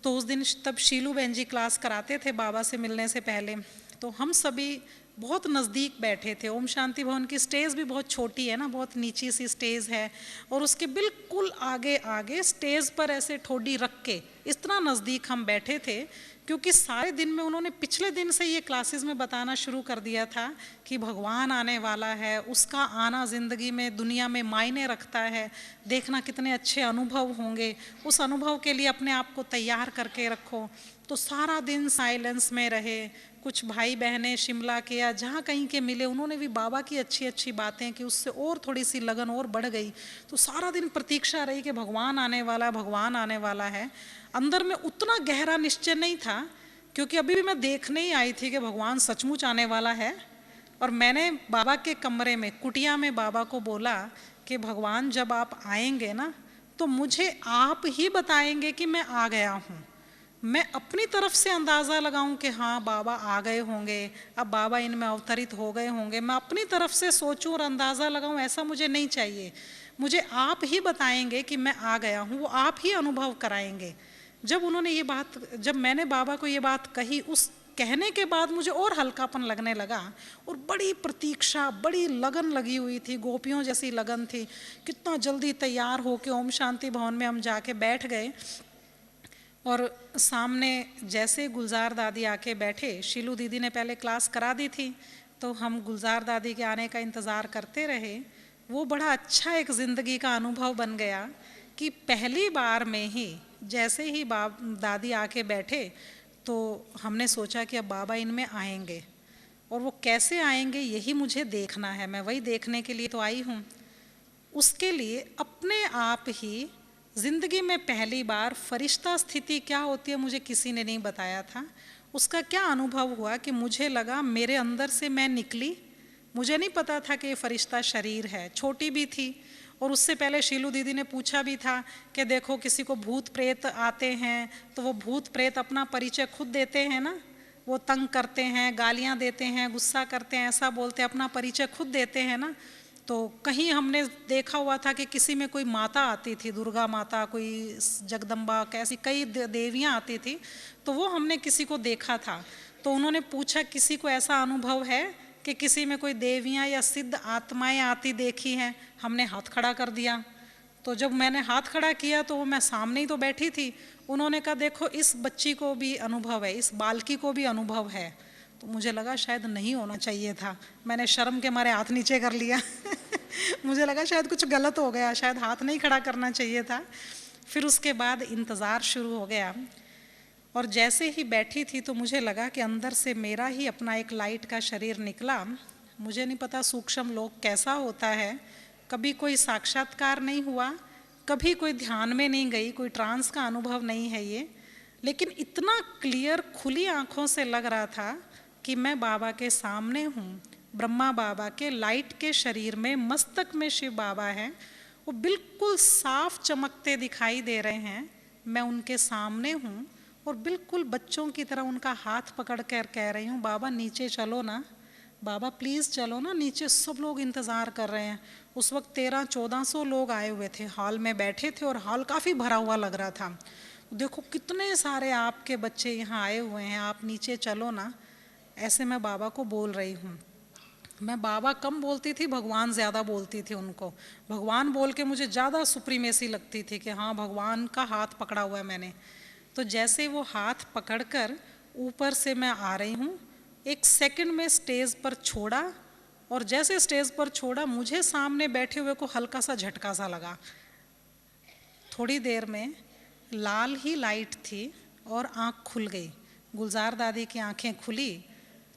तो उस दिन तब शीलू बहन जी क्लास कराते थे बाबा से मिलने से पहले। तो हम सभी बहुत नज़दीक बैठे थे। ओम शांति भवन की स्टेज भी बहुत छोटी है ना, बहुत नीची सी स्टेज है, और उसके बिल्कुल आगे आगे स्टेज पर ऐसे ठोडी रख के इस तरह नज़दीक हम बैठे थे, क्योंकि सारे दिन में उन्होंने पिछले दिन से ये क्लासेस में बताना शुरू कर दिया था कि भगवान आने वाला है, उसका आना ज़िंदगी में दुनिया में मायने रखता है, देखना कितने अच्छे अनुभव होंगे, उस अनुभव के लिए अपने आप को तैयार करके रखो। तो सारा दिन साइलेंस में रहे। कुछ भाई बहनें शिमला के या जहाँ कहीं के मिले, उन्होंने भी बाबा की अच्छी अच्छी बातें की, उससे और थोड़ी सी लगन और बढ़ गई। तो सारा दिन प्रतीक्षा रही कि भगवान आने वाला है, भगवान आने वाला है। अंदर में उतना गहरा निश्चय नहीं था, क्योंकि अभी भी मैं देखने ही आई थी कि भगवान सचमुच आने वाला है। और मैंने बाबा के कमरे में, कुटिया में बाबा को बोला कि भगवान जब आप आएंगे ना, तो मुझे आप ही बताएंगे कि मैं आ गया हूँ। मैं अपनी तरफ से अंदाज़ा लगाऊं कि हाँ बाबा आ गए होंगे, अब बाबा इनमें अवतरित हो गए होंगे, मैं अपनी तरफ से सोचूं और अंदाज़ा लगाऊं, ऐसा मुझे नहीं चाहिए। मुझे आप ही बताएंगे कि मैं आ गया हूँ, वो आप ही अनुभव कराएंगे। जब उन्होंने ये बात, जब मैंने बाबा को ये बात कही, उस कहने के बाद मुझे और हल्कापन लगने लगा, और बड़ी प्रतीक्षा, बड़ी लगन लगी हुई थी, गोपियों जैसी लगन थी। कितना जल्दी तैयार हो के ओम शांति भवन में हम जाके बैठ गए। और सामने जैसे गुलजार दादी आके बैठे, शीलू दीदी ने पहले क्लास करा दी थी, तो हम गुलजार दादी के आने का इंतज़ार करते रहे। वो बड़ा अच्छा एक ज़िंदगी का अनुभव बन गया कि पहली बार में ही जैसे ही दादी आके बैठे, तो हमने सोचा कि अब बाबा इनमें आएंगे, और वो कैसे आएंगे यही मुझे देखना है, मैं वही देखने के लिए तो आई हूँ। उसके लिए अपने आप ही ज़िंदगी में पहली बार फरिश्ता स्थिति क्या होती है मुझे किसी ने नहीं बताया था। उसका क्या अनुभव हुआ कि मुझे लगा मेरे अंदर से मैं निकली। मुझे नहीं पता था कि ये फरिश्ता शरीर है, छोटी भी थी। और उससे पहले शीलू दीदी ने पूछा भी था कि देखो किसी को भूत प्रेत आते हैं तो वो भूत प्रेत अपना परिचय खुद देते हैं ना, वो तंग करते हैं, गालियाँ देते हैं, गुस्सा करते हैं, ऐसा बोलते हैं, अपना परिचय खुद देते हैं ना। तो कहीं हमने देखा हुआ था कि किसी में कोई माता आती थी, दुर्गा माता, कोई जगदम्बा, कैसी कई देवियाँ आती थी, तो वो हमने किसी को देखा था। तो उन्होंने पूछा किसी को ऐसा अनुभव है कि किसी में कोई देवियाँ या सिद्ध आत्माएं आती देखी हैं। हमने हाथ खड़ा कर दिया। तो जब मैंने हाथ खड़ा किया तो वो मैं सामने ही तो बैठी थी। उन्होंने कहा देखो इस बच्ची को भी अनुभव है, इस बालकी को भी अनुभव है। तो मुझे लगा शायद नहीं होना चाहिए था, मैंने शर्म के मारे हाथ नीचे कर लिया मुझे लगा शायद कुछ गलत हो गया, शायद हाथ नहीं खड़ा करना चाहिए था। फिर उसके बाद इंतज़ार शुरू हो गया, और जैसे ही बैठी थी तो मुझे लगा कि अंदर से मेरा ही अपना एक लाइट का शरीर निकला। मुझे नहीं पता सूक्ष्म लोक कैसा होता है, कभी कोई साक्षात्कार नहीं हुआ, कभी कोई ध्यान में नहीं गई, कोई ट्रांस का अनुभव नहीं है ये, लेकिन इतना क्लियर खुली आँखों से लग रहा था कि मैं बाबा के सामने हूँ। ब्रह्मा बाबा के लाइट के शरीर में, मस्तक में शिव बाबा हैं, वो बिल्कुल साफ चमकते दिखाई दे रहे हैं। मैं उनके सामने हूँ और बिल्कुल बच्चों की तरह उनका हाथ पकड़ कर कह रही हूँ बाबा नीचे चलो ना, बाबा प्लीज़ चलो ना नीचे, सब लोग इंतज़ार कर रहे हैं। उस वक्त 1300-1400 लोग आए हुए थे, हॉल में बैठे थे, और हॉल काफ़ी भरा हुआ लग रहा था। देखो कितने सारे आपके बच्चे यहाँ आए हुए हैं, आप नीचे चलो ना। ऐसे मैं बाबा को बोल रही हूँ। मैं बाबा कम बोलती थी, भगवान ज़्यादा बोलती थी उनको। भगवान बोल के मुझे ज़्यादा सुप्रीमेसी लगती थी कि हाँ भगवान का हाथ पकड़ा हुआ है मैंने। तो जैसे वो हाथ पकड़कर ऊपर से मैं आ रही हूँ, एक सेकंड में स्टेज पर छोड़ा, और जैसे स्टेज पर छोड़ा मुझे सामने बैठे हुए को हल्का सा झटका सा लगा। थोड़ी देर में लाल ही लाइट थी और आँख खुल गई। गुलजार दादी की आंखें खुली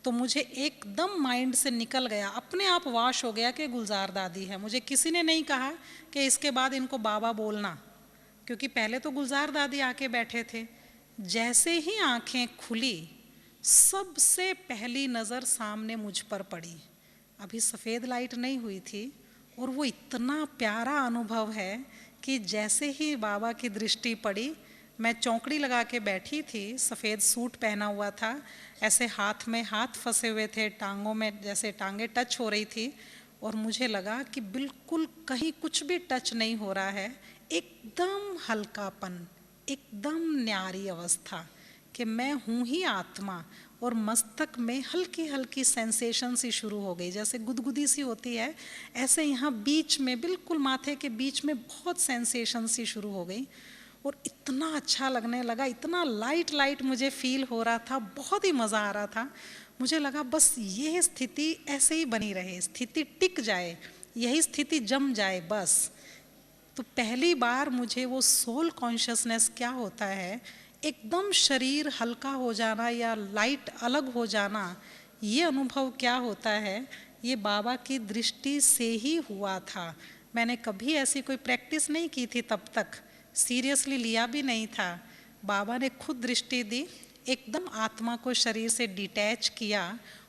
तो मुझे एकदम माइंड से निकल गया, अपने आप वाश हो गया कि गुलजार दादी है। मुझे किसी ने नहीं कहा कि इसके बाद इनको बाबा बोलना, क्योंकि पहले तो गुलजार दादी आके बैठे थे। जैसे ही आंखें खुली, सबसे पहली नज़र सामने मुझ पर पड़ी। अभी सफ़ेद लाइट नहीं हुई थी, और वो इतना प्यारा अनुभव है कि जैसे ही बाबा की दृष्टि पड़ी, मैं चौकड़ी लगा के बैठी थी, सफ़ेद सूट पहना हुआ था, ऐसे हाथ में हाथ फंसे हुए थे, टांगों में जैसे टांगें टच हो रही थी, और मुझे लगा कि बिल्कुल कहीं कुछ भी टच नहीं हो रहा है, एकदम हल्कापन, एकदम न्यारी अवस्था कि मैं हूँ ही आत्मा, और मस्तक में हल्की हल्की सेंसेशन सी शुरू हो गई, जैसे गुदगुदी सी होती है, ऐसे यहाँ बीच में, बिल्कुल माथे के बीच में बहुत सेंसेशन सी शुरू हो गई। और इतना अच्छा लगने लगा, इतना लाइट लाइट मुझे फील हो रहा था, बहुत ही मज़ा आ रहा था। मुझे लगा बस ये स्थिति ऐसे ही बनी रहे, स्थिति टिक जाए, यही स्थिति जम जाए बस। तो पहली बार मुझे वो सोल कॉन्शियसनेस क्या होता है, एकदम शरीर हल्का हो जाना या लाइट अलग हो जाना, ये अनुभव क्या होता है, ये बाबा की दृष्टि से ही हुआ था। मैंने कभी ऐसी कोई प्रैक्टिस नहीं की थी, तब तक सीरियसली लिया भी नहीं था। बाबा ने खुद दृष्टि दी, एकदम आत्मा को शरीर से डिटैच किया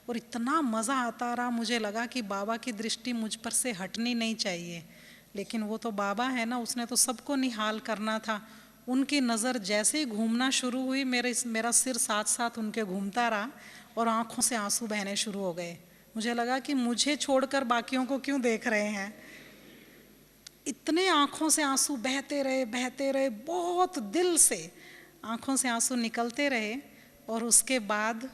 और इतना मज़ा आता रहा, मुझे लगा कि बाबा की दृष्टि मुझ पर से हटनी नहीं चाहिए। लेकिन वो तो बाबा है ना, उसने तो सबको निहाल करना था। उनकी नज़र जैसे ही घूमना शुरू हुई, मेरा सिर साथ साथ उनके घूमता रहा और आँखों से आंसू बहने शुरू हो गए। मुझे लगा कि मुझे छोड़कर बाकियों को क्यों देख रहे हैं। इतने आँखों से आंसू बहते रहे, बहुत दिल से आँखों से आंसू निकलते रहे। और उसके बाद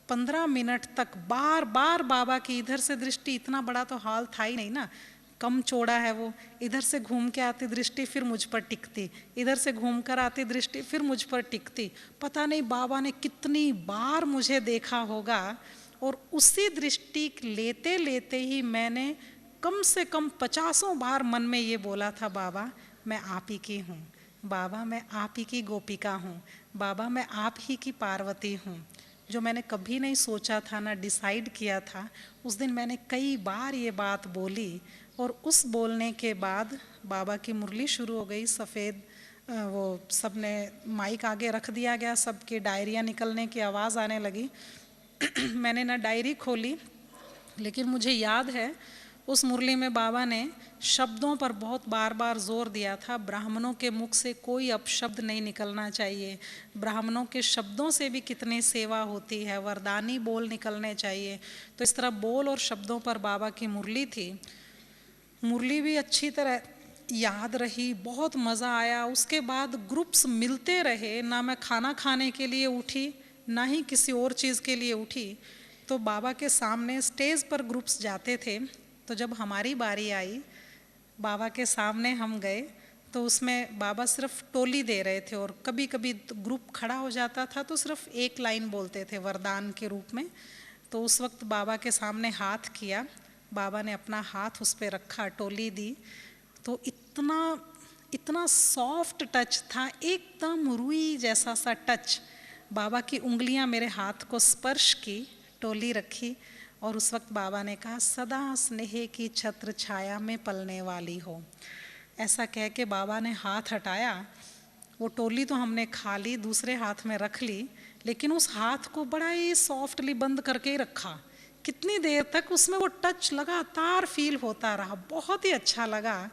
15 मिनट तक बार बार बाबा की इधर से दृष्टि, इतना बड़ा तो हॉल था ही नहीं ना, कम चौड़ा है वो, इधर से घूम के आती दृष्टि फिर मुझ पर टिकती, इधर से घूम कर आती दृष्टि फिर मुझ पर टिकती। पता नहीं बाबा ने कितनी बार मुझे देखा होगा। और उसी दृष्टि लेते लेते ही मैंने कम से कम 50 बार मन में ये बोला था, बाबा मैं आप ही की हूँ, बाबा मैं आप ही की गोपिका हूँ, बाबा मैं आप ही की पार्वती हूँ। जो मैंने कभी नहीं सोचा था, ना डिसाइड किया था, उस दिन मैंने कई बार ये बात बोली। और उस बोलने के बाद बाबा की मुरली शुरू हो गई, सफ़ेद वो सबने माइक आगे रख दिया गया, सबकी डायरियाँ निकलने की आवाज़ आने लगी। मैंने ना डायरी खोली, लेकिन मुझे याद है उस मुरली में बाबा ने शब्दों पर बहुत बार बार जोर दिया था। ब्राह्मणों के मुख से कोई अपशब्द नहीं निकलना चाहिए, ब्राह्मणों के शब्दों से भी कितनी सेवा होती है, वरदानी बोल निकलने चाहिए। तो इस तरह बोल और शब्दों पर बाबा की मुरली थी। मुरली भी अच्छी तरह याद रही, बहुत मज़ा आया। उसके बाद ग्रुप्स मिलते रहे, ना मैं खाना खाने के लिए उठी ना ही किसी और चीज़ के लिए उठी। तो बाबा के सामने स्टेज पर ग्रुप्स जाते थे, तो जब हमारी बारी आई, बाबा के सामने हम गए, तो उसमें बाबा सिर्फ टोली दे रहे थे और कभी कभी ग्रुप खड़ा हो जाता था तो सिर्फ एक लाइन बोलते थे वरदान के रूप में। तो उस वक्त बाबा के सामने हाथ किया, बाबा ने अपना हाथ उस पर रखा, टोली दी, तो इतना इतना सॉफ्ट टच था, एकदम रुई जैसा सा टच। बाबा की उंगलियां मेरे हाथ को स्पर्श की, टोली रखी और उस वक्त बाबा ने कहा, सदा स्नेह की छत्र छाया में पलने वाली हो। ऐसा कह के बाबा ने हाथ हटाया। वो टोली तो हमने खा ली, दूसरे हाथ में रख ली, लेकिन उस हाथ को बड़ा ही सॉफ्टली बंद करके ही रखा। कितनी देर तक उसमें वो टच लगातार फील होता रहा, बहुत ही अच्छा लगा।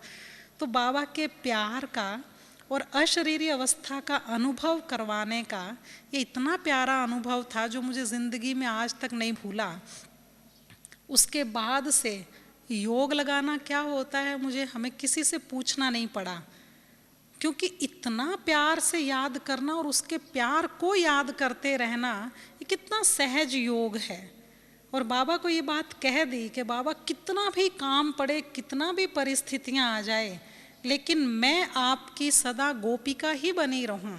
तो बाबा के प्यार का और अशरीरी अवस्था का अनुभव करवाने का ये इतना प्यारा अनुभव था जो मुझे ज़िंदगी में आज तक नहीं भूला। उसके बाद से योग लगाना क्या होता है मुझे हमें किसी से पूछना नहीं पड़ा, क्योंकि इतना प्यार से याद करना और उसके प्यार को याद करते रहना ये कितना सहज योग है। और बाबा को ये बात कह दी कि बाबा कितना भी काम पड़े, कितना भी परिस्थितियां आ जाए, लेकिन मैं आपकी सदा गोपिका ही बनी रहूं।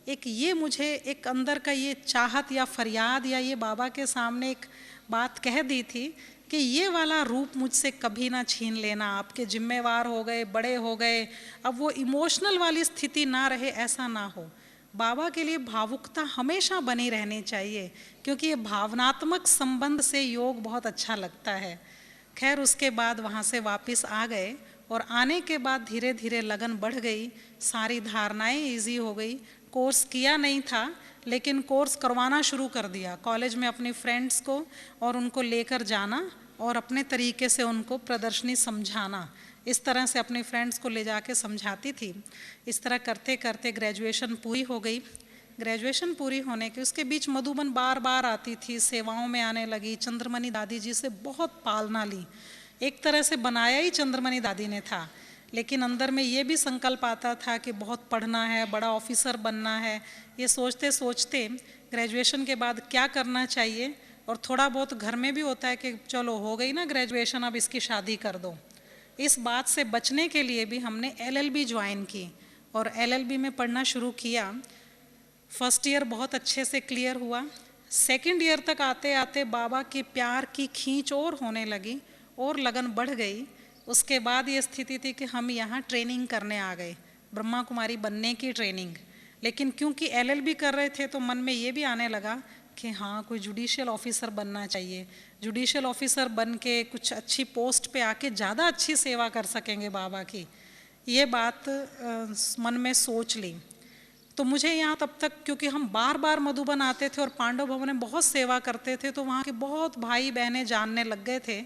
एक ये मुझे एक अंदर का ये चाहत या फरियाद या ये बाबा के सामने एक बात कह दी थी कि ये वाला रूप मुझसे कभी ना छीन लेना, आपके जिम्मेवार हो गए, बड़े हो गए, अब वो इमोशनल वाली स्थिति ना रहे, ऐसा ना हो। बाबा के लिए भावुकता हमेशा बनी रहनी चाहिए, क्योंकि ये भावनात्मक संबंध से योग बहुत अच्छा लगता है। खैर उसके बाद वहाँ से वापस आ गए और आने के बाद धीरे धीरे लगन बढ़ गई, सारी धारणाएं इजी हो गई। कोर्स किया नहीं था, लेकिन कोर्स करवाना शुरू कर दिया कॉलेज में अपनी फ्रेंड्स को, और उनको लेकर जाना और अपने तरीके से उनको प्रदर्शनी समझाना। इस तरह से अपने फ्रेंड्स को ले जाके समझाती थी। इस तरह करते करते ग्रेजुएशन पूरी हो गई। ग्रेजुएशन पूरी होने के उसके बीच मधुबन बार बार आती थी, सेवाओं में आने लगी। चंद्रमणि दादी जी से बहुत पालना ली, एक तरह से बनाया ही चंद्रमणि दादी ने था, लेकिन अंदर में ये भी संकल्प आता था कि बहुत पढ़ना है, बड़ा ऑफिसर बनना है। ये सोचते सोचते ग्रेजुएशन के बाद क्या करना चाहिए, और थोड़ा बहुत घर में भी होता है कि चलो हो गई ना ग्रेजुएशन, अब इसकी शादी कर दो। इस बात से बचने के लिए भी हमने LLB ज्वाइन की और LLB में पढ़ना शुरू किया। फर्स्ट ईयर बहुत अच्छे से क्लियर हुआ। सेकंड ईयर तक आते आते बाबा के प्यार की खींच और होने लगी और लगन बढ़ गई। उसके बाद ये स्थिति थी कि हम यहाँ ट्रेनिंग करने आ गए, ब्रह्मा कुमारी बनने की ट्रेनिंग। लेकिन क्योंकि LLB कर रहे थे तो मन में ये भी आने लगा कि हाँ, कोई जुडिशियल ऑफिसर बनना चाहिए। जुडिशियल ऑफिसर बन के कुछ अच्छी पोस्ट पे आके ज़्यादा अच्छी सेवा कर सकेंगे बाबा की, ये बात मन में सोच ली। तो मुझे यहाँ तब तक, क्योंकि हम बार बार मधुबन आते थे और पांडव भवन में बहुत सेवा करते थे, तो वहाँ के बहुत भाई बहनें जानने लग गए थे।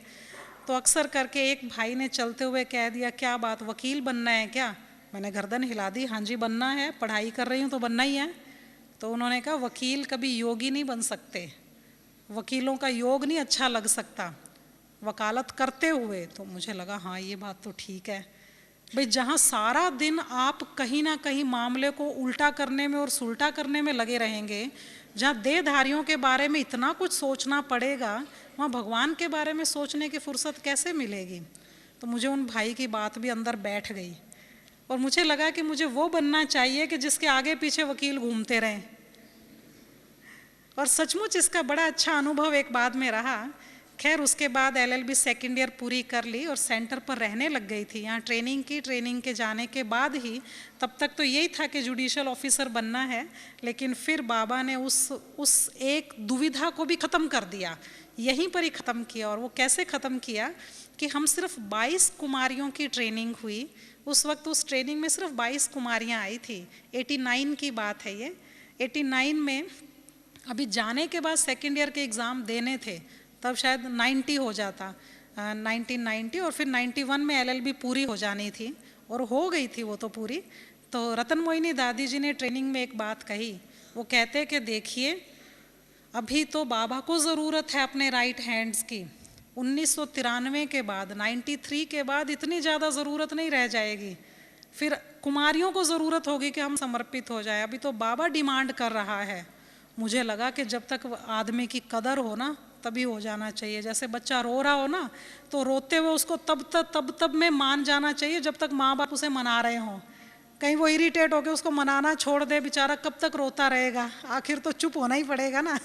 तो अक्सर करके एक भाई ने चलते हुए कह दिया, क्या बात, वकील बनना है क्या? मैंने गर्दन हिला दी, हाँ जी बनना है, पढ़ाई कर रही हूँ तो बनना ही है। तो उन्होंने कहा, वकील कभी योगी नहीं बन सकते, वकीलों का योग नहीं अच्छा लग सकता वकालत करते हुए। तो मुझे लगा हाँ ये बात तो ठीक है भाई, जहाँ सारा दिन आप कहीं ना कहीं मामले को उल्टा करने में और सुलटा करने में लगे रहेंगे, जहाँ देहधारियों के बारे में इतना कुछ सोचना पड़ेगा, वहाँ भगवान के बारे में सोचने की फुर्सत कैसे मिलेगी। तो मुझे उन भाई की बात भी अंदर बैठ गई और मुझे लगा कि मुझे वो बनना चाहिए कि जिसके आगे पीछे वकील घूमते रहें। और सचमुच इसका बड़ा अच्छा अनुभव एक बाद में रहा। खैर उसके बाद LLB सेकेंड ईयर पूरी कर ली और सेंटर पर रहने लग गई थी, यहाँ ट्रेनिंग की। ट्रेनिंग के जाने के बाद ही, तब तक तो यही था कि जुडिशियल ऑफिसर बनना है, लेकिन फिर बाबा ने उस एक दुविधा को भी ख़त्म कर दिया, यहीं पर ही ख़त्म किया। और वो कैसे ख़त्म किया कि हम सिर्फ 22 कुमारियों की ट्रेनिंग हुई। उस वक्त उस ट्रेनिंग में सिर्फ 22 कुमारियाँ आई थी। 89 की बात है ये। 89 में अभी जाने के बाद सेकेंड ईयर के एग्ज़ाम देने थे, तब शायद 90 हो जाता, 1990, और फिर 91 में LLB पूरी हो जानी थी और हो गई थी वो तो पूरी। तो रतन मोहिनी दादी जी ने ट्रेनिंग में एक बात कही, वो कहते कि देखिए अभी तो बाबा को ज़रूरत है अपने राइट हैंड्स की, 1993 के बाद, 93 के बाद इतनी ज़्यादा ज़रूरत नहीं रह जाएगी, फिर कुमारियों को ज़रूरत होगी कि हम समर्पित हो जाए, अभी तो बाबा डिमांड कर रहा है। मुझे लगा कि जब तक आदमी की कदर हो ना तभी हो जाना चाहिए। जैसे बच्चा रो रहा हो ना, तो रोते हुए उसको तब में मान जाना चाहिए जब तक माँ बाप उसे मना रहे हों। कहीं वो इरिटेट होकर उसको मनाना छोड़ दे, बेचारा कब तक रोता रहेगा, आखिर तो चुप होना ही पड़ेगा ना।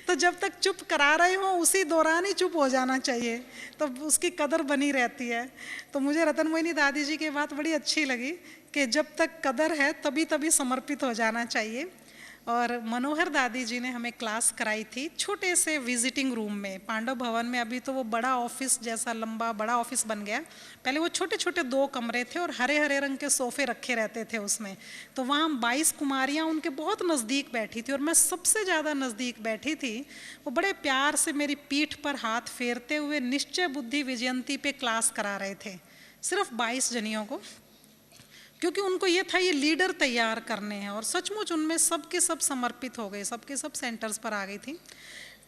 तो जब तक चुप करा रहे हो उसी दौरान ही चुप हो जाना चाहिए, तो उसकी कदर बनी रहती है। तो मुझे रतन मोहिनी दादी जी की बात बड़ी अच्छी लगी कि जब तक कदर है तभी समर्पित हो जाना चाहिए। और मनोहर दादी जी ने हमें क्लास कराई थी छोटे से विजिटिंग रूम में, पांडव भवन में। अभी तो वो बड़ा ऑफिस जैसा लंबा बड़ा ऑफिस बन गया, पहले वो छोटे छोटे 2 कमरे थे और हरे हरे रंग के सोफे रखे रहते थे उसमें। तो वहाँ हम 22 कुमारियाँ उनके बहुत नज़दीक बैठी थी और मैं सबसे ज़्यादा नज़दीक बैठी थी। वो बड़े प्यार से मेरी पीठ पर हाथ फेरते हुए निश्चय बुद्धि विजयंती पे क्लास करा रहे थे, सिर्फ 22 जनियों को, क्योंकि उनको ये था ये लीडर तैयार करने हैं। और सचमुच उनमें सब के सब समर्पित हो गए, सब के सब सेंटर्स पर आ गई थी।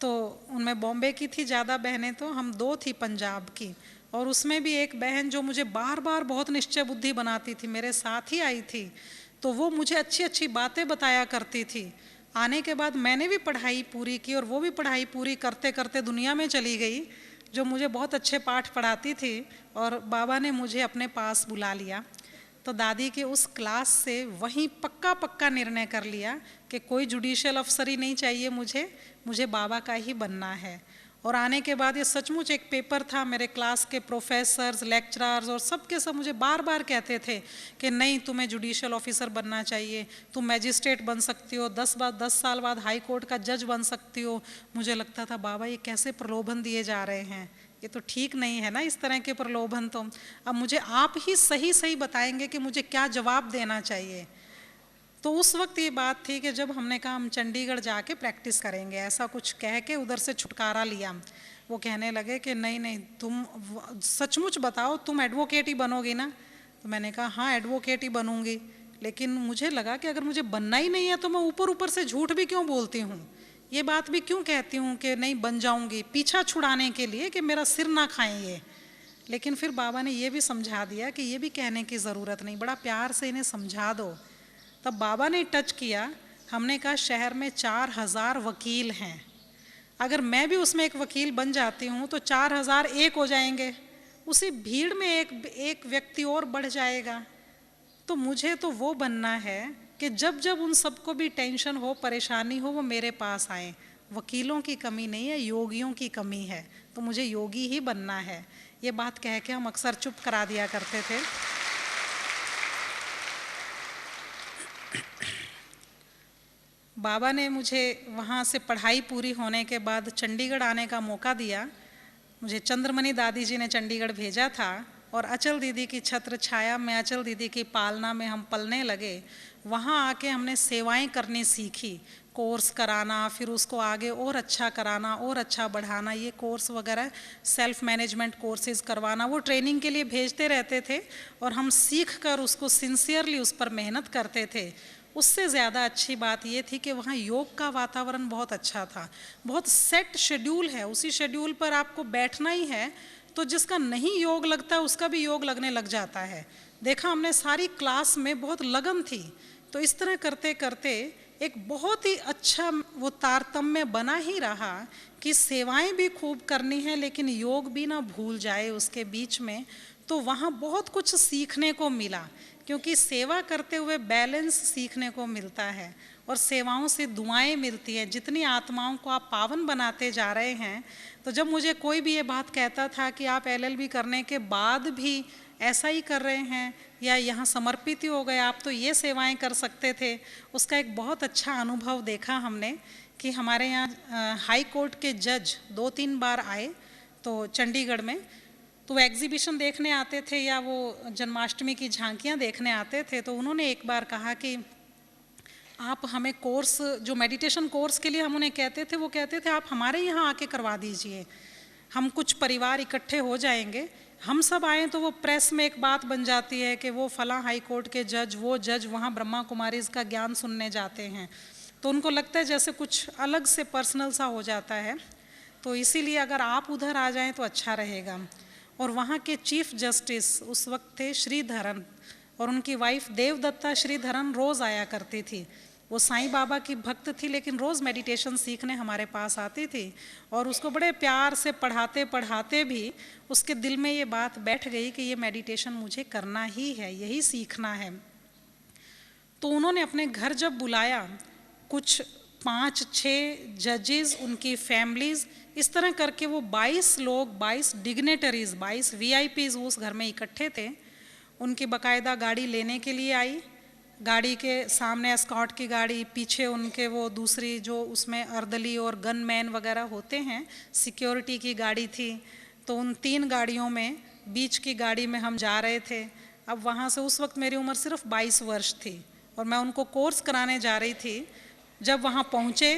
तो उनमें बॉम्बे की थी ज़्यादा बहनें, तो हम 2 थी पंजाब की। और उसमें भी एक बहन जो मुझे बार बार बहुत निश्चय बुद्धि बनाती थी, मेरे साथ ही आई थी, तो वो मुझे अच्छी अच्छी बातें बताया करती थी। आने के बाद मैंने भी पढ़ाई पूरी की और वो भी पढ़ाई पूरी करते करते दुनिया में चली गई, जो मुझे बहुत अच्छे पाठ पढ़ाती थी। और बाबा ने मुझे अपने पास बुला लिया। तो दादी के उस क्लास से वहीं पक्का निर्णय कर लिया कि कोई जुडिशियल अफसर ही नहीं चाहिए, मुझे बाबा का ही बनना है। और आने के बाद ये सचमुच एक पेपर था, मेरे क्लास के प्रोफेसर्स, लेक्चरर्स और सब के सब मुझे बार बार कहते थे कि नहीं, तुम्हें जुडिशियल ऑफिसर बनना चाहिए, तुम मैजिस्ट्रेट बन सकती हो, 10 साल बाद हाई कोर्ट का जज बन सकती हो। मुझे लगता था बाबा ये कैसे प्रलोभन दिए जा रहे हैं, ये तो ठीक नहीं है ना इस तरह के प्रलोभन। तो अब मुझे आप ही सही बताएंगे कि मुझे क्या जवाब देना चाहिए। तो उस वक्त ये बात थी कि जब हमने कहा हम चंडीगढ़ जाके प्रैक्टिस करेंगे, ऐसा कुछ कह के उधर से छुटकारा लिया। वो कहने लगे कि नहीं तुम सचमुच बताओ, तुम एडवोकेट ही बनोगी ना? तो मैंने कहा हाँ एडवोकेट ही बनूंगी, लेकिन मुझे लगा कि अगर मुझे बनना ही नहीं है तो मैं ऊपर से झूठ भी क्यों बोलती हूँ, ये बात भी क्यों कहती हूँ कि नहीं बन जाऊँगी, पीछा छुड़ाने के लिए कि मेरा सिर ना खाएं ये। लेकिन फिर बाबा ने ये भी समझा दिया कि ये भी कहने की ज़रूरत नहीं, बड़ा प्यार से इन्हें समझा दो। तब बाबा ने टच किया हमने कहा शहर में 4000 वकील हैं, अगर मैं भी उसमें एक वकील बन जाती हूँ तो 4000 एक हो जाएंगे, उसी भीड़ में एक व्यक्ति और बढ़ जाएगा। तो मुझे तो वो बनना है कि जब जब उन सबको भी टेंशन हो, परेशानी हो, वो मेरे पास आए। वकीलों की कमी नहीं है, योगियों की कमी है, तो मुझे योगी ही बनना है। ये बात कह के हम अक्सर चुप करा दिया करते थे। बाबा ने मुझे वहाँ से पढ़ाई पूरी होने के बाद चंडीगढ़ आने का मौका दिया। मुझे चंद्रमणि दादी जी ने चंडीगढ़ भेजा था और अचल दीदी की छत्र छाया में, अचल दीदी की पालना में हम पलने लगे। वहाँ आके हमने सेवाएं करनी सीखी, कोर्स कराना, फिर उसको आगे और अच्छा कराना और अच्छा बढ़ाना, ये कोर्स वगैरह सेल्फ मैनेजमेंट कोर्सेज करवाना, वो ट्रेनिंग के लिए भेजते रहते थे और हम सीख कर उसको सिंसियरली उस पर मेहनत करते थे। उससे ज़्यादा अच्छी बात ये थी कि वहाँ योग का वातावरण बहुत अच्छा था, बहुत सेट शेड्यूल है, उसी शेड्यूल पर आपको बैठना ही है। तो जिसका नहीं योग लगता उसका भी योग लगने लग जाता है। देखा हमने सारी क्लास में बहुत लगन थी। तो इस तरह करते करते एक बहुत ही अच्छा वो तारतम्य बना ही रहा कि सेवाएं भी खूब करनी है लेकिन योग भी ना भूल जाए उसके बीच में। तो वहाँ बहुत कुछ सीखने को मिला, क्योंकि सेवा करते हुए बैलेंस सीखने को मिलता है और सेवाओं से दुआएं मिलती हैं। जितनी आत्माओं को आप पावन बनाते जा रहे हैं, तो जब मुझे कोई भी ये बात कहता था कि आप एलएलबी करने के बाद भी ऐसा ही कर रहे हैं या यहाँ समर्पित ही हो गए, आप तो ये सेवाएं कर सकते थे, उसका एक बहुत अच्छा अनुभव देखा हमने कि हमारे यहाँ हाई कोर्ट के जज 2-3 बार आए तो चंडीगढ़ में, तो वो एग्जीबिशन देखने आते थे या वो जन्माष्टमी की झांकियाँ देखने आते थे। तो उन्होंने एक बार कहा कि आप हमें कोर्स, जो मेडिटेशन कोर्स के लिए हम उन्हें कहते थे, वो कहते थे आप हमारे यहाँ आके करवा दीजिए, हम कुछ परिवार इकट्ठे हो जाएंगे, हम सब आए तो वो प्रेस में एक बात बन जाती है कि वो फलां हाई कोर्ट के जज, वो जज वहाँ ब्रह्मा कुमारीज का ज्ञान सुनने जाते हैं। तो उनको लगता है जैसे कुछ अलग से पर्सनल सा हो जाता है, तो इसीलिए अगर आप उधर आ जाएं तो अच्छा रहेगा। और वहाँ के चीफ जस्टिस उस वक्त थे श्रीधरन, और उनकी वाइफ देवदत्ता श्रीधरन रोज़ आया करती थी। वो साईं बाबा की भक्त थी लेकिन रोज़ मेडिटेशन सीखने हमारे पास आती थी और उसको बड़े प्यार से पढ़ाते पढ़ाते भी उसके दिल में ये बात बैठ गई कि ये मेडिटेशन मुझे करना ही है, यही सीखना है। तो उन्होंने अपने घर जब बुलाया, कुछ 5-6 जजेस, उनकी फैमिलीज़, इस तरह करके वो 22 लोग, 22 डिग्नेटरीज, 22 वीआईपीज उस घर में इकट्ठे थे। उनकी बाकायदा गाड़ी लेने के लिए आई, गाड़ी के सामने एस्कॉर्ट की गाड़ी, पीछे उनके वो दूसरी जो उसमें अर्दली और गनमैन वगैरह होते हैं, सिक्योरिटी की गाड़ी थी। तो उन 3 गाड़ियों में बीच की गाड़ी में हम जा रहे थे। अब वहाँ से उस वक्त मेरी उम्र सिर्फ 22 वर्ष थी और मैं उनको कोर्स कराने जा रही थी। जब वहाँ पहुँचे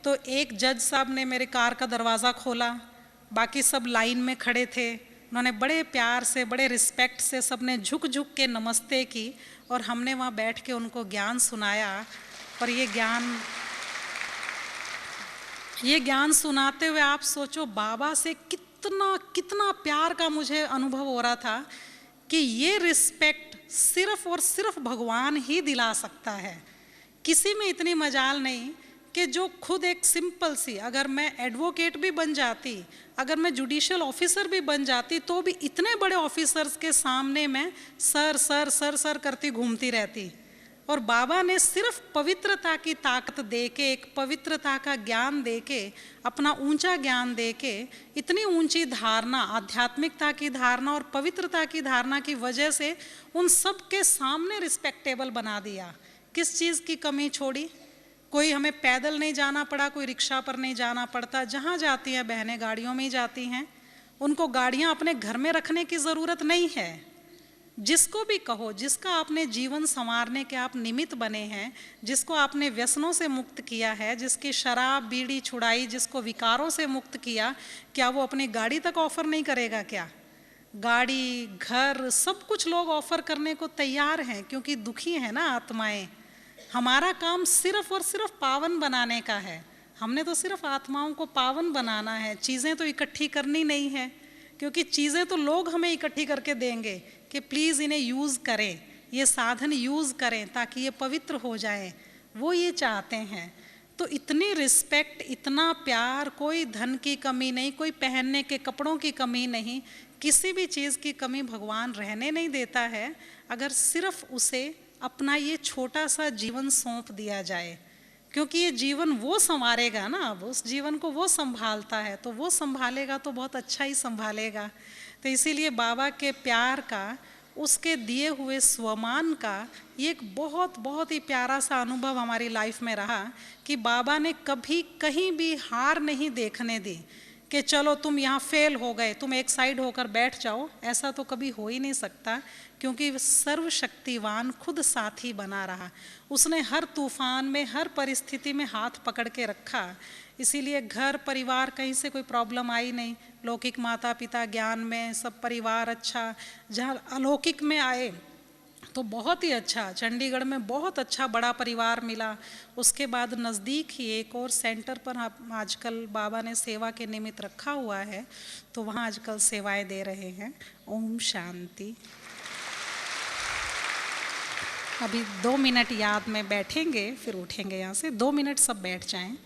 तो एक जज साहब ने मेरे कार का दरवाज़ा खोला, बाकी सब लाइन में खड़े थे। उन्होंने बड़े प्यार से, बड़े रिस्पेक्ट से सबने झुक झुक के नमस्ते की और हमने वहाँ बैठ के उनको ज्ञान सुनाया। और ये ज्ञान सुनाते हुए आप सोचो बाबा से कितना कितना प्यार का मुझे अनुभव हो रहा था कि ये रिस्पेक्ट सिर्फ और सिर्फ भगवान ही दिला सकता है। किसी में इतनी मजाल नहीं कि जो खुद एक सिंपल सी, अगर मैं एडवोकेट भी बन जाती, अगर मैं जुडिशियल ऑफिसर भी बन जाती, तो भी इतने बड़े ऑफिसर्स के सामने मैं सर सर सर सर करती घूमती रहती। और बाबा ने सिर्फ पवित्रता की ताकत दे के, एक पवित्रता का ज्ञान दे के, अपना ऊंचा ज्ञान दे के, इतनी ऊंची धारणा, आध्यात्मिकता की धारणा और पवित्रता की धारणा की वजह से उन सब के सामने रिस्पेक्टेबल बना दिया। किस चीज़ की कमी छोड़ी? कोई हमें पैदल नहीं जाना पड़ा, कोई रिक्शा पर नहीं जाना पड़ता। जहाँ जाती हैं बहनें गाड़ियों में ही जाती हैं, उनको गाड़ियाँ अपने घर में रखने की ज़रूरत नहीं है। जिसको भी कहो, जिसका आपने जीवन संवारने के आप निमित्त बने हैं, जिसको आपने व्यसनों से मुक्त किया है, जिसकी शराब बीड़ी छुड़ाई, जिसको विकारों से मुक्त किया, क्या वो अपनी गाड़ी तक ऑफर नहीं करेगा? क्या गाड़ी, घर, सब कुछ लोग ऑफर करने को तैयार हैं, क्योंकि दुखी है ना आत्माएं। हमारा काम सिर्फ और सिर्फ पावन बनाने का है। हमने तो सिर्फ आत्माओं को पावन बनाना है, चीज़ें तो इकट्ठी करनी नहीं है, क्योंकि चीज़ें तो लोग हमें इकट्ठी करके देंगे कि प्लीज़ इन्हें यूज़ करें, ये साधन यूज़ करें ताकि ये पवित्र हो जाए। वो ये चाहते हैं। तो इतनी रिस्पेक्ट, इतना प्यार, कोई धन की कमी नहीं, कोई पहनने के कपड़ों की कमी नहीं, किसी भी चीज़ की कमी भगवान रहने नहीं देता है, अगर सिर्फ उसे अपना ये छोटा सा जीवन सौंप दिया जाए। क्योंकि ये जीवन वो संवारेगा ना, अब उस जीवन को वो संभालता है, तो वो संभालेगा तो बहुत अच्छा ही संभालेगा। तो इसीलिए बाबा के प्यार का, उसके दिए हुए स्वमान का ये एक बहुत बहुत ही प्यारा सा अनुभव हमारी लाइफ में रहा कि बाबा ने कभी कहीं भी हार नहीं देखने दी कि चलो तुम यहाँ फेल हो गए, तुम एक साइड होकर बैठ जाओ। ऐसा तो कभी हो ही नहीं सकता, क्योंकि सर्वशक्तिवान खुद साथी बना रहा। उसने हर तूफान में, हर परिस्थिति में हाथ पकड़ के रखा। इसीलिए घर परिवार कहीं से कोई प्रॉब्लम आई नहीं। लौकिक माता पिता ज्ञान में सब परिवार अच्छा, जहाँ अलौकिक में आए तो बहुत ही अच्छा, चंडीगढ़ में बहुत अच्छा बड़ा परिवार मिला। उसके बाद नज़दीक ही एक और सेंटर पर आजकल बाबा ने सेवा के निमित्त रखा हुआ है, तो वहाँ आजकल सेवाएं दे रहे हैं। ओम शांति। अभी 2 मिनट याद में बैठेंगे, फिर उठेंगे यहाँ से। 2 मिनट सब बैठ जाएं।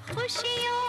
खुशियों